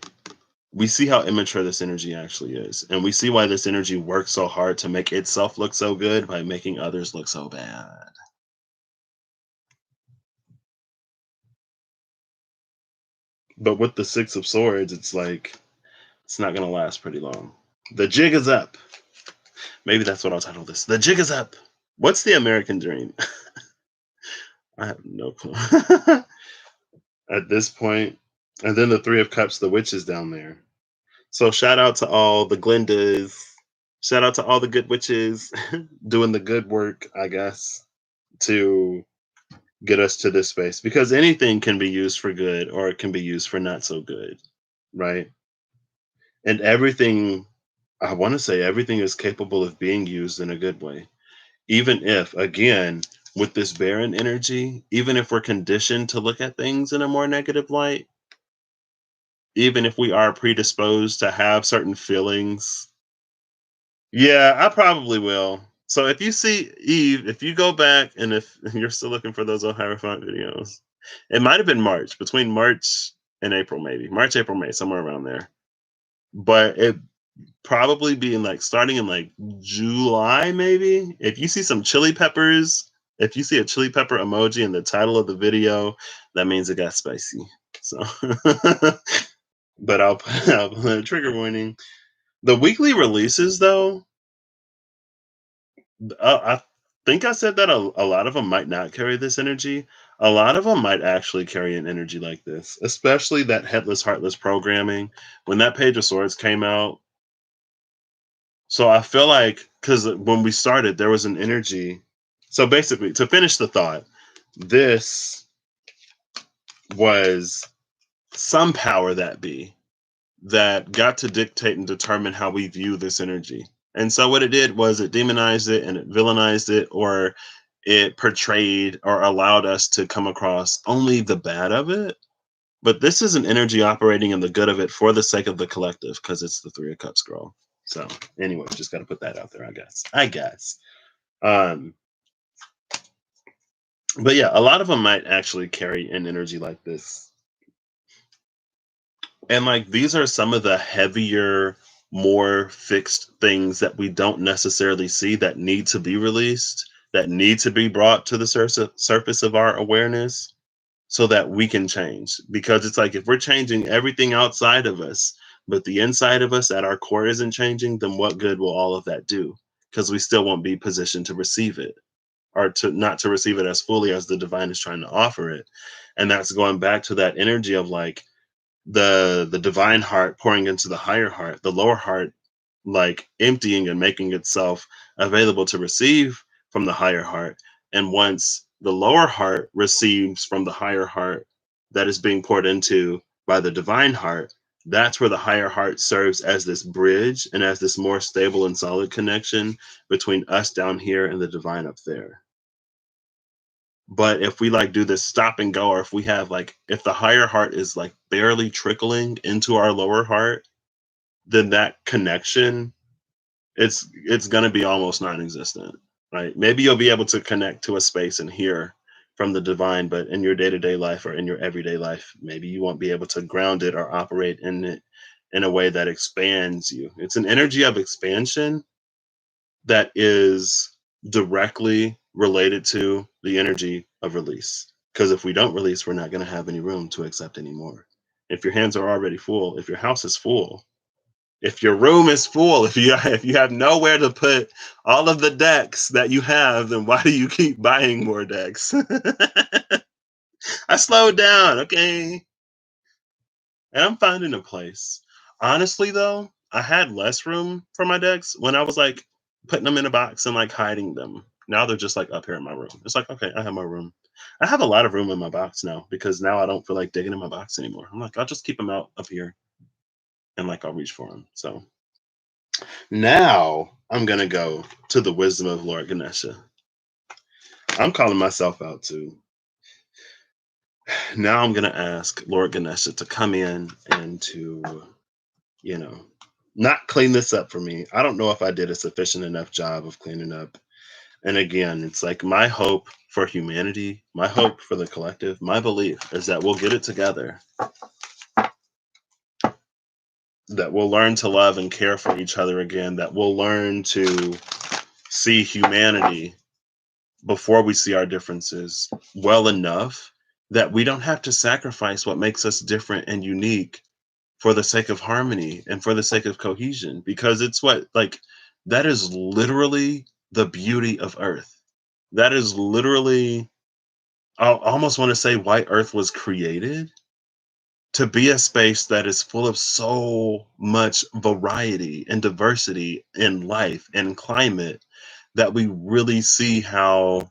we see how immature this energy actually is, and we see why this energy works so hard to make itself look so good by making others look so bad. But with the Six of Swords, it's like it's not going to last pretty long. The jig is up. Maybe that's what I'll title this. The jig is up. What's the American dream? I have no clue at this point. And then the Three of Cups, the witch is down there. So shout out to all the Glendas. Shout out to all the good witches doing the good work, I guess, to get us to this space. Because anything can be used for good or it can be used for not so good, right? And everything, I want to say everything is capable of being used in a good way. Even if, again, with this barren energy, even if we're conditioned to look at things in a more negative light, even if we are predisposed to have certain feelings. Yeah, I probably will. So if you see Eve, if you go back and if you're still looking for those old Hierophant videos, it might have been March, between March and April, maybe. March, April, May, somewhere around there. But it probably being like starting in like July, maybe. If you see some chili peppers, if you see a chili pepper emoji in the title of the video, that means it got spicy. So, but I'll put a trigger warning. The weekly releases, though, I think I said that a lot of them might not carry this energy. A lot of them might actually carry an energy like this, especially that headless, heartless programming. When that Page of Swords came out, so I feel like because when we started, there was an energy. So basically, to finish the thought, this was some power that be that got to dictate and determine how we view this energy. And so what it did was it demonized it and it villainized it, or it portrayed or allowed us to come across only the bad of it. But this is an energy operating in the good of it for the sake of the collective, because it's the Three of Cups girl. So anyway, just got to put that out there, I guess. Um, but yeah, a lot of them might actually carry an energy like this. And like these are some of the heavier, more fixed things that we don't necessarily see that need to be released, that need to be brought to the surface of our awareness so that we can change. Because it's like if we're changing everything outside of us, but the inside of us at our core isn't changing, then what good will all of that do? Because we still won't be positioned to receive it, or to not to receive it as fully as the divine is trying to offer it. And that's going back to that energy of like the divine heart pouring into the higher heart, the lower heart like emptying and making itself available to receive from the higher heart. And once the lower heart receives from the higher heart that is being poured into by the divine heart, that's where the higher heart serves as this bridge and as this more stable and solid connection between us down here and the divine up there. But if we like do this stop and go, or if we have like, if the higher heart is like barely trickling into our lower heart, then that connection, it's going to be almost non-existent, right? Maybe you'll be able to connect to a space and hear from the divine, but in your day-to-day life or in your everyday life, maybe you won't be able to ground it or operate in it in a way that expands you. It's an energy of expansion that is directly related to the energy of release. Because if we don't release, we're not going to have any room to accept anymore. If your hands are already full, if your house is full, if your room is full, if you have nowhere to put all of the decks that you have, then why do you keep buying more decks? I slowed down, okay, and I'm finding a place. Honestly, though, I had less room for my decks when I was like putting them in a box and like hiding them. Now they're just like up here in my room. It's like, okay, I have my room. I have a lot of room in my box now because now I don't feel like digging in my box anymore. I'm like, I'll just keep them out up here and like I'll reach for them. So now I'm gonna go to the wisdom of Lord Ganesha. I'm calling myself out too. Now I'm gonna ask Lord Ganesha to come in and to, you know, not clean this up for me. I don't know if I did a sufficient enough job of cleaning up. And again, it's like my hope for humanity, my hope for the collective, my belief is that we'll get it together, that we'll learn to love and care for each other again, that we'll learn to see humanity before we see our differences well enough that we don't have to sacrifice what makes us different and unique for the sake of harmony and for the sake of cohesion, because it's what like that is literally the beauty of earth. That is literally, I almost want to say why earth was created, to be a space that is full of so much variety and diversity in life and climate, that we really see how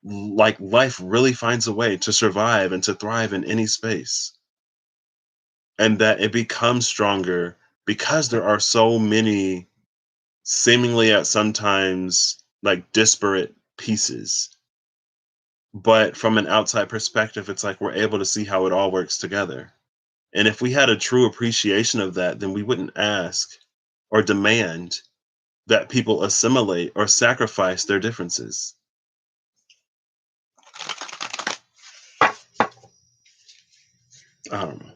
like life really finds a way to survive and to thrive in any space, and that it becomes stronger because there are so many seemingly at sometimes like disparate pieces, but from an outside perspective it's like we're able to see how it all works together. And if we had a true appreciation of that, then we wouldn't ask or demand that people assimilate or sacrifice their differences. I don't know.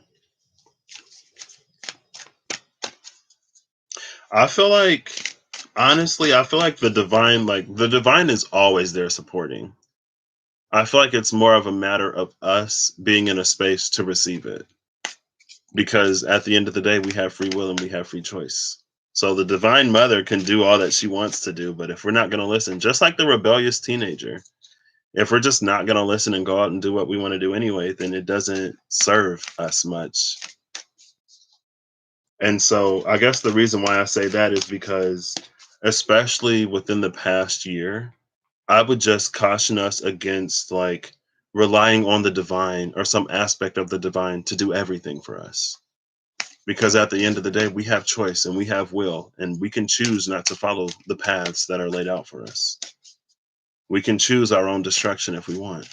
I feel like, honestly, I feel like the divine is always there supporting. I feel like it's more of a matter of us being in a space to receive it. Because at the end of the day, we have free will and we have free choice. So the divine mother can do all that she wants to do, but if we're not going to listen, just like the rebellious teenager, if we're just not going to listen and go out and do what we want to do anyway, then it doesn't serve us much. And so I guess the reason why I say that is because, especially within the past year, I would just caution us against like relying on the divine or some aspect of the divine to do everything for us. Because at the end of the day, we have choice and we have will, and we can choose not to follow the paths that are laid out for us. We can choose our own destruction if we want.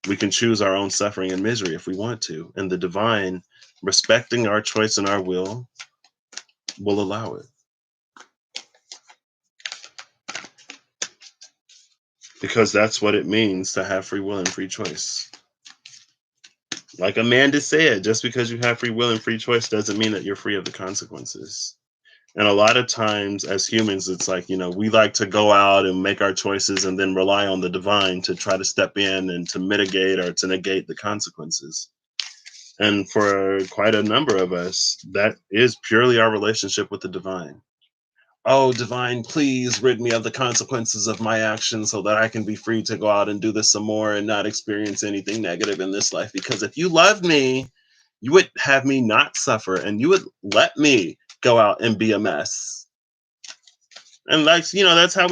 We can choose our own suffering and misery if we want to. And the divine, respecting our choice and our will allow it. Because that's what it means to have free will and free choice. Like Amanda said, just because you have free will and free choice doesn't mean that you're free of the consequences. And a lot of times as humans, it's like, we like to go out and make our choices and then rely on the divine to try to step in and to mitigate or to negate the consequences. And for quite a number of us, that is purely our relationship with the divine. Oh, divine, please rid me of the consequences of my actions so that I can be free to go out and do this some more and not experience anything negative in this life. Because if you loved me, you would have me not suffer and you would let me go out and be a mess. And like, that's how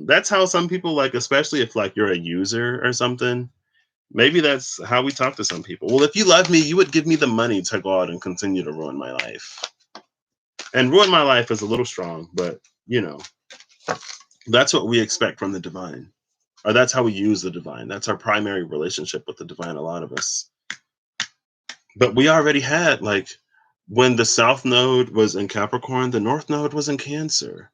that's how some people, like, especially if like you're a user or something, maybe that's how we talk to some people. Well, if you love me, you would give me the money to go out and continue to ruin my life. And ruin my life is a little strong, but that's what we expect from the divine. Or that's how we use the divine. That's our primary relationship with the divine, a lot of us. But we already had, like, when the South Node was in Capricorn, the North Node was in Cancer.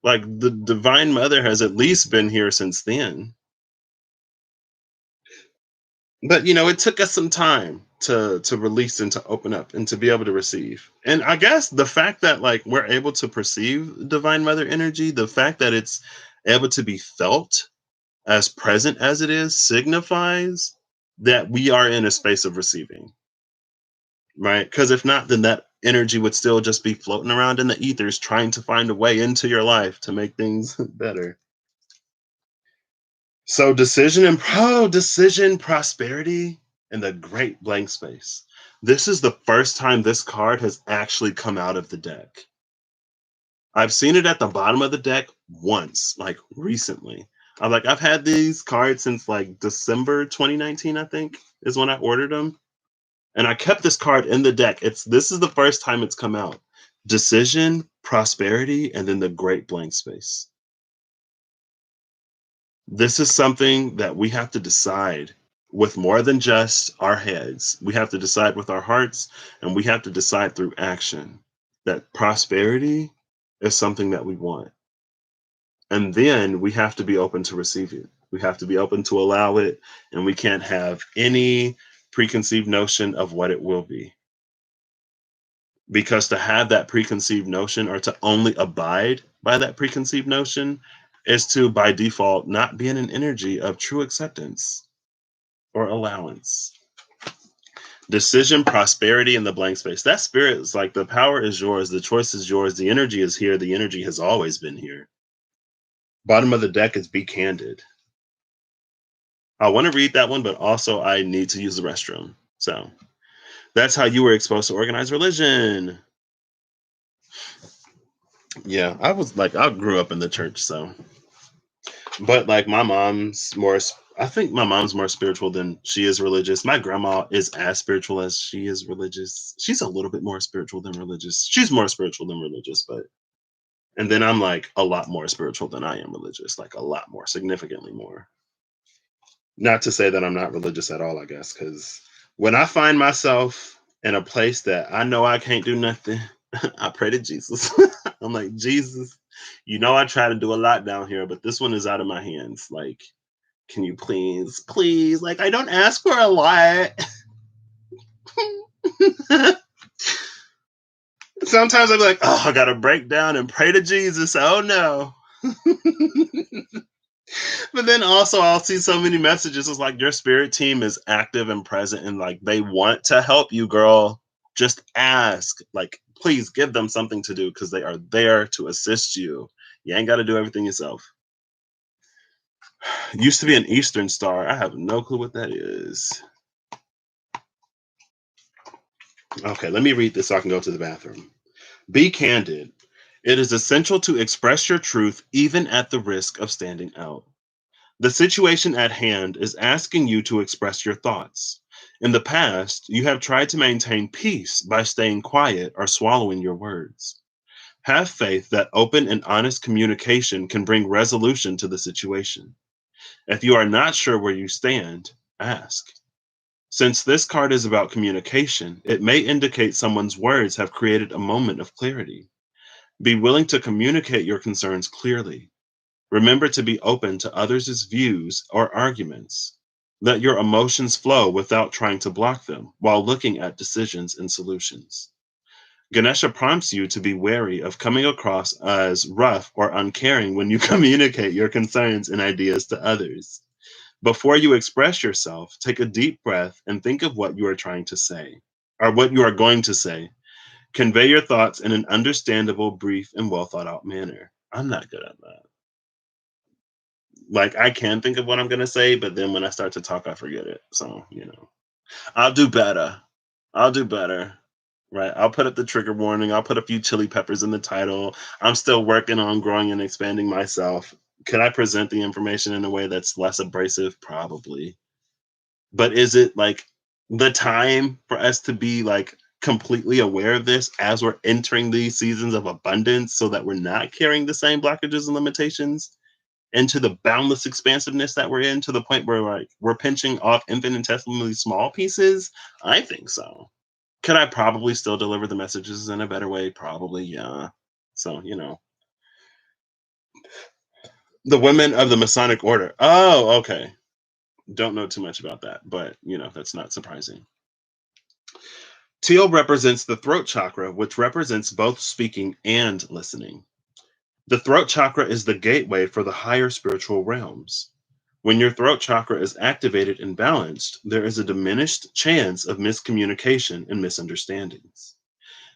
Like, the Divine Mother has at least been here since then. But it took us some time to release and to open up and to be able to receive. And I guess the fact that, like, we're able to perceive Divine Mother energy, the fact that it's able to be felt as present as it is, signifies that we are in a space of receiving, right? Because if not, then that energy would still just be floating around in the ethers trying to find a way into your life to make things better. So decision, prosperity, and the great blank space. This is the first time this card has actually come out of the deck. I've seen it at the bottom of the deck once, like recently. I've had these cards since like December 2019, I think, is when I ordered them. And I kept this card in the deck. This is the first time it's come out. Decision, prosperity, and then the great blank space. This is something that we have to decide with more than just our heads. We have to decide with our hearts, and we have to decide through action that prosperity is something that we want. And then we have to be open to receive it. We have to be open to allow it, and we can't have any preconceived notion of what it will be. Because to have that preconceived notion or to only abide by that preconceived notion is to, by default, not be in an energy of true acceptance or allowance. Decision, prosperity, and the blank space. That spirit is like, the power is yours, the choice is yours, the energy is here, the energy has always been here. Bottom of the deck is be candid. I want to read that one, but also I need to use the restroom. So that's how you were exposed to organized religion. Yeah, I grew up in the church, so. But like I think my mom's more spiritual than she is religious. My grandma is as spiritual as she is religious. She's a little bit more spiritual than religious. She's more spiritual than religious, but and then I'm like a lot more spiritual than I am religious, like a lot more, significantly more. Not to say that I'm not religious at all, I guess, because when I find myself in a place that I know I can't do nothing, I pray to Jesus. I'm like, Jesus, I try to do a lot down here, but this one is out of my hands. Like, can you please? Like, I don't ask for a lot. Sometimes I'm like, oh, I gotta break down and pray to Jesus. Oh no. But then also I'll see so many messages. It's like your spirit team is active and present and like they want to help you, girl. Just ask. Like, please give them something to do because they are there to assist you. You ain't got to do everything yourself. Used to be an Eastern Star. I have no clue what that is. Okay, let me read this so I can go to the bathroom. Be candid. It is essential to express your truth even at the risk of standing out. The situation at hand is asking you to express your thoughts. In the past, you have tried to maintain peace by staying quiet or swallowing your words. Have faith that open and honest communication can bring resolution to the situation. If you are not sure where you stand, Ask. Since this card is about communication, it may indicate someone's words have created a moment of clarity. Be willing to communicate your concerns clearly. Remember to be open to others' views or arguments. Let your emotions flow without trying to block them while looking at decisions and solutions. Ganesha prompts you to be wary of coming across as rough or uncaring when you communicate your concerns and ideas to others. Before you express yourself, take a deep breath and think of what you are trying to say or what you are going to say. Convey your thoughts in an understandable, brief, and well thought out manner. I'm not good at that. Like, I can think of what I'm going to say, but then when I start to talk, I forget it. So, I'll do better. I'll do better. Right. I'll put up the trigger warning. I'll put a few chili peppers in the title. I'm still working on growing and expanding myself. Could I present the information in a way that's less abrasive? Probably. But is it like the time for us to be like completely aware of this as we're entering these seasons of abundance so that we're not carrying the same blockages and limitations into the boundless expansiveness that we're in to the point where like we're pinching off infinitesimally small pieces? I think so. Could I probably still deliver the messages in a better way? Probably, yeah. So, the women of the Masonic Order. Oh, okay. Don't know too much about that, but that's not surprising. Teal represents the throat chakra, which represents both speaking and listening. The throat chakra is the gateway for the higher spiritual realms. When your throat chakra is activated and balanced, there is a diminished chance of miscommunication and misunderstandings.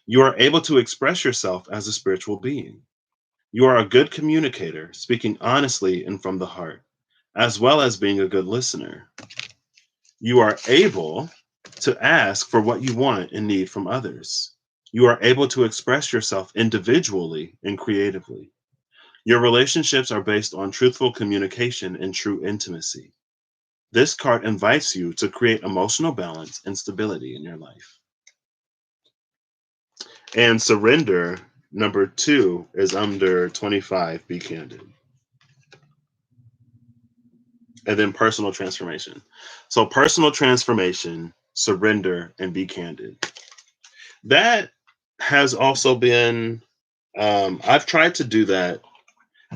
You are able to express yourself as a spiritual being. You are a good communicator, speaking honestly and from the heart, as well as being a good listener. You are able to ask for what you want and need from others. You are able to express yourself individually and creatively. Your relationships are based on truthful communication and true intimacy. This card invites you to create emotional balance and stability in your life. And surrender, number 2, is under 25, be candid. And then personal transformation. So, personal transformation, surrender, and be candid. That has also been, I've tried to do that,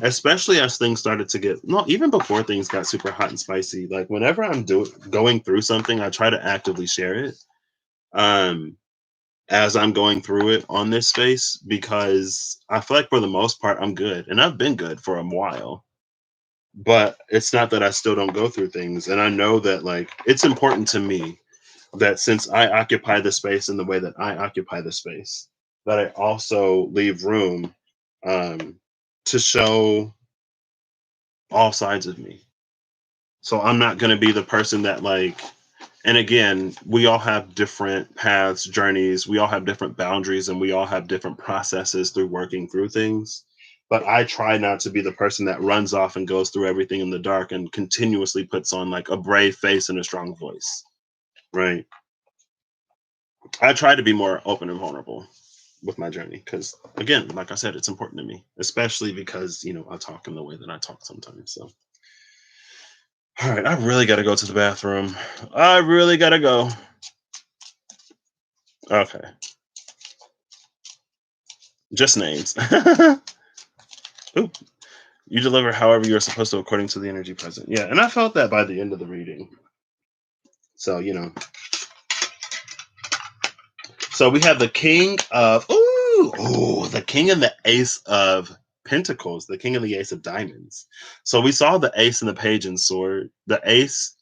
especially as things started to get, no, even before things got super hot and spicy. Like, whenever I'm going through something, I try to actively share it. Um, as I'm going through it on this space, because I feel like for the most part I'm good and I've been good for a while. But it's not that I still don't go through things. And I know that like it's important to me that since I occupy the space in the way that I occupy the space, that I also leave room um, to show all sides of me. So I'm not going to be the person that like, and again, we all have different paths, journeys, we all have different boundaries, and we all have different processes through working through things. But I try not to be the person that runs off and goes through everything in the dark and continuously puts on like a brave face and a strong voice. Right. I try to be more open and vulnerable with my journey because, again, like I said, it's important to me, especially because, I talk in the way that I talk sometimes. So, all right, I really got to go to the bathroom. I really got to go. Okay. Just names. Oop. You deliver however you're supposed to according to the energy present. Yeah, and I felt that by the end of the reading. So, So we have the king of the king and the ace of pentacles, the king and the ace of diamonds. So we saw the ace and the page and sword, the ace,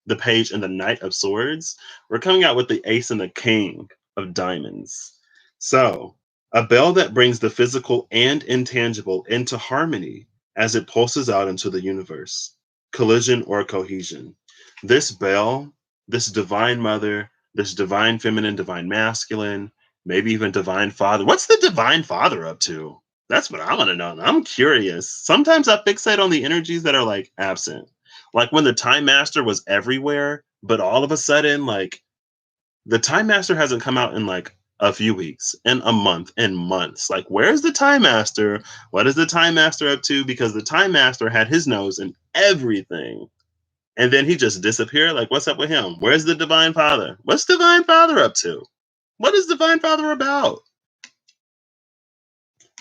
the page and the knight of swords. We're coming out with the ace and the king of diamonds. So a bell that brings the physical and intangible into harmony as it pulses out into the universe, collision or cohesion. This bell, this divine mother, this divine feminine, divine masculine, maybe even divine father. What's the divine father up to? That's what I want to know. I'm curious. Sometimes I fixate on the energies that are like absent. Like when the Time Master was everywhere, but all of a sudden, like the Time Master hasn't come out in like a few weeks, in a month, in months. Like, where's the Time Master? What is the Time Master up to? Because the Time Master had his nose in everything. And then he just disappeared. Like, what's up with him? Where's the divine father? What's divine father up to? What is divine father about?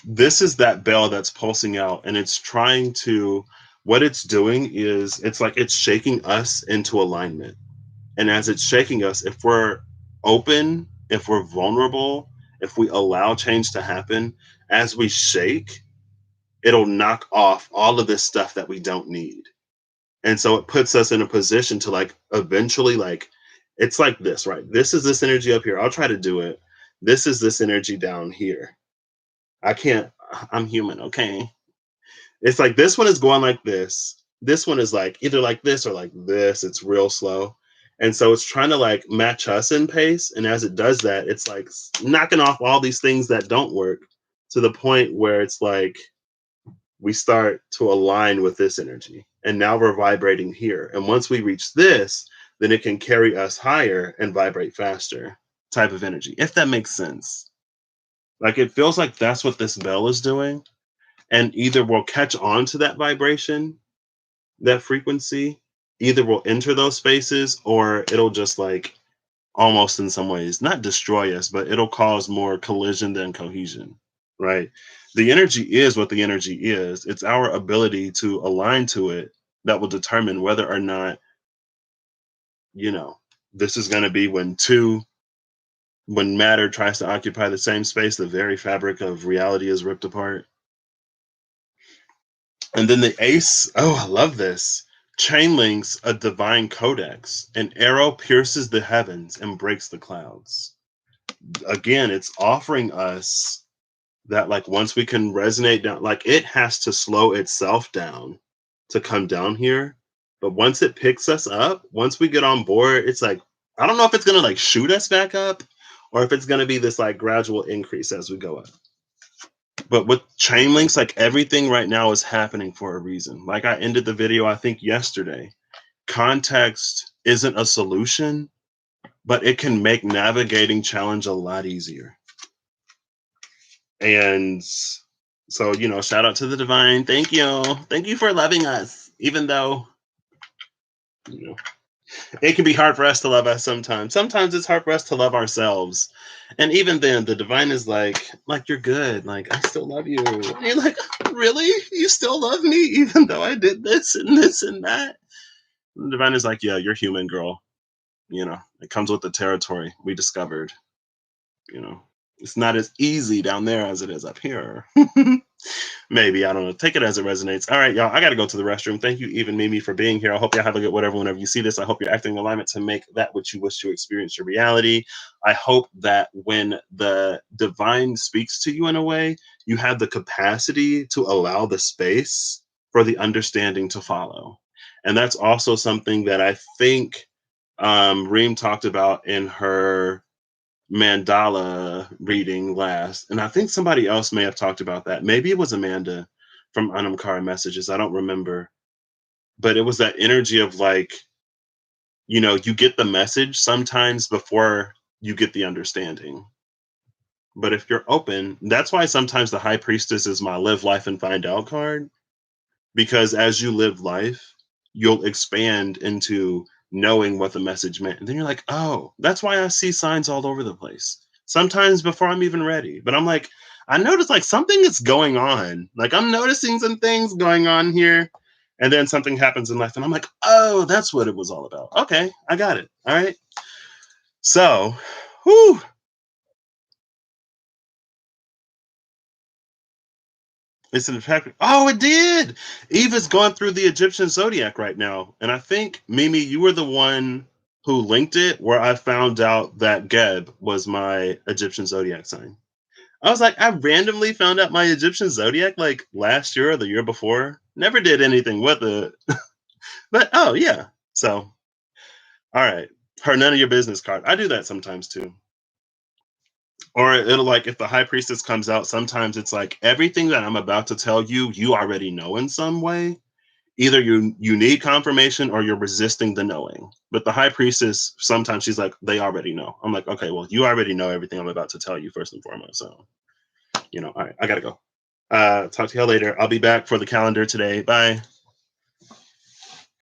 This is that bell that's pulsing out, and it's trying to, what it's doing is it's like it's shaking us into alignment. And as it's shaking us, if we're open, if we're vulnerable, if we allow change to happen, as we shake, it'll knock off all of this stuff that we don't need. And so it puts us in a position to like eventually, like, it's like this, right? This is this energy up here. I'll try to do it. This is this energy down here. I can't, I'm human, okay? It's like this one is going like this. This one is like either like this or like this. It's real slow. And so it's trying to like match us in pace. And as it does that, it's like knocking off all these things that don't work to the point where it's like we start to align with this energy. And now we're vibrating here. And once we reach this, then it can carry us higher and vibrate faster type of energy, if that makes sense. Like it feels like that's what this bell is doing. And either we'll catch on to that vibration, that frequency, either we'll enter those spaces or it'll just like almost in some ways not destroy us, but it'll cause more collision than cohesion, right? The energy is what the energy is. It's our ability to align to it that will determine whether or not, you know, this is going to be when matter tries to occupy the same space, the very fabric of reality is ripped apart. And then the ace, oh, I love this. Chain links a divine codex. An arrow pierces the heavens and breaks the clouds. Again, it's offering us that, like, once we can resonate down, like, it has to slow itself down to come down here. But once it picks us up, once we get on board, it's like, I don't know if it's going to like shoot us back up or if it's going to be this like gradual increase as we go up. But with chain links, like everything right now is happening for a reason. Like I ended the video, I think yesterday. Context isn't a solution, but it can make navigating challenge a lot easier. And so, shout out to the divine. Thank you. Thank you for loving us, even though, you know, it can be hard for us to love us sometimes. Sometimes it's hard for us to love ourselves. And even then, the divine is like you're good. Like, I still love you. And you're like, really? You still love me, even though I did this and this and that? And the divine is like, yeah, you're human, girl. It comes with the territory we discovered. It's not as easy down there as it is up here. Maybe, I don't know. Take it as it resonates. All right, y'all. I got to go to the restroom. Thank you, even Mimi, for being here. I hope y'all have a good whatever whenever you see this. I hope you're acting in alignment to make that which you wish to experience your reality. I hope that when the divine speaks to you in a way, you have the capacity to allow the space for the understanding to follow. And that's also something that I think Reem talked about in her mandala reading last, and I think somebody else may have talked about that. Maybe it was Amanda from Anamkara Messages. I don't remember, but it was that energy of like, you get the message sometimes before you get the understanding. But if you're open, that's why sometimes the High Priestess is my live life and find out card, because as you live life, you'll expand into knowing what the message meant. And then you're like, oh, that's why I see signs all over the place. Sometimes before I'm even ready. But I'm like, I notice like something is going on. Like I'm noticing some things going on here. And then something happens in life. And I'm like, oh, that's what it was all about. Okay, I got it. All right. So, whew, it's an fact. Oh, it did. Eva's going through the Egyptian zodiac right now. And I think, Mimi, you were the one who linked it where I found out that Geb was my Egyptian zodiac sign. I was like, I randomly found out my Egyptian zodiac like last year or the year before. Never did anything with it. But oh, yeah. So, all right. Her none of your business card. I do that sometimes too. Or it'll like if the high priestess comes out, sometimes it's like everything that I'm about to tell you, you already know in some way. Either you need confirmation or you're resisting the knowing. But the high priestess, sometimes she's like, they already know. I'm like, okay, well, you already know everything I'm about to tell you first and foremost. So, all right, I gotta go. Talk to y'all later. I'll be back for the calendar today. Bye.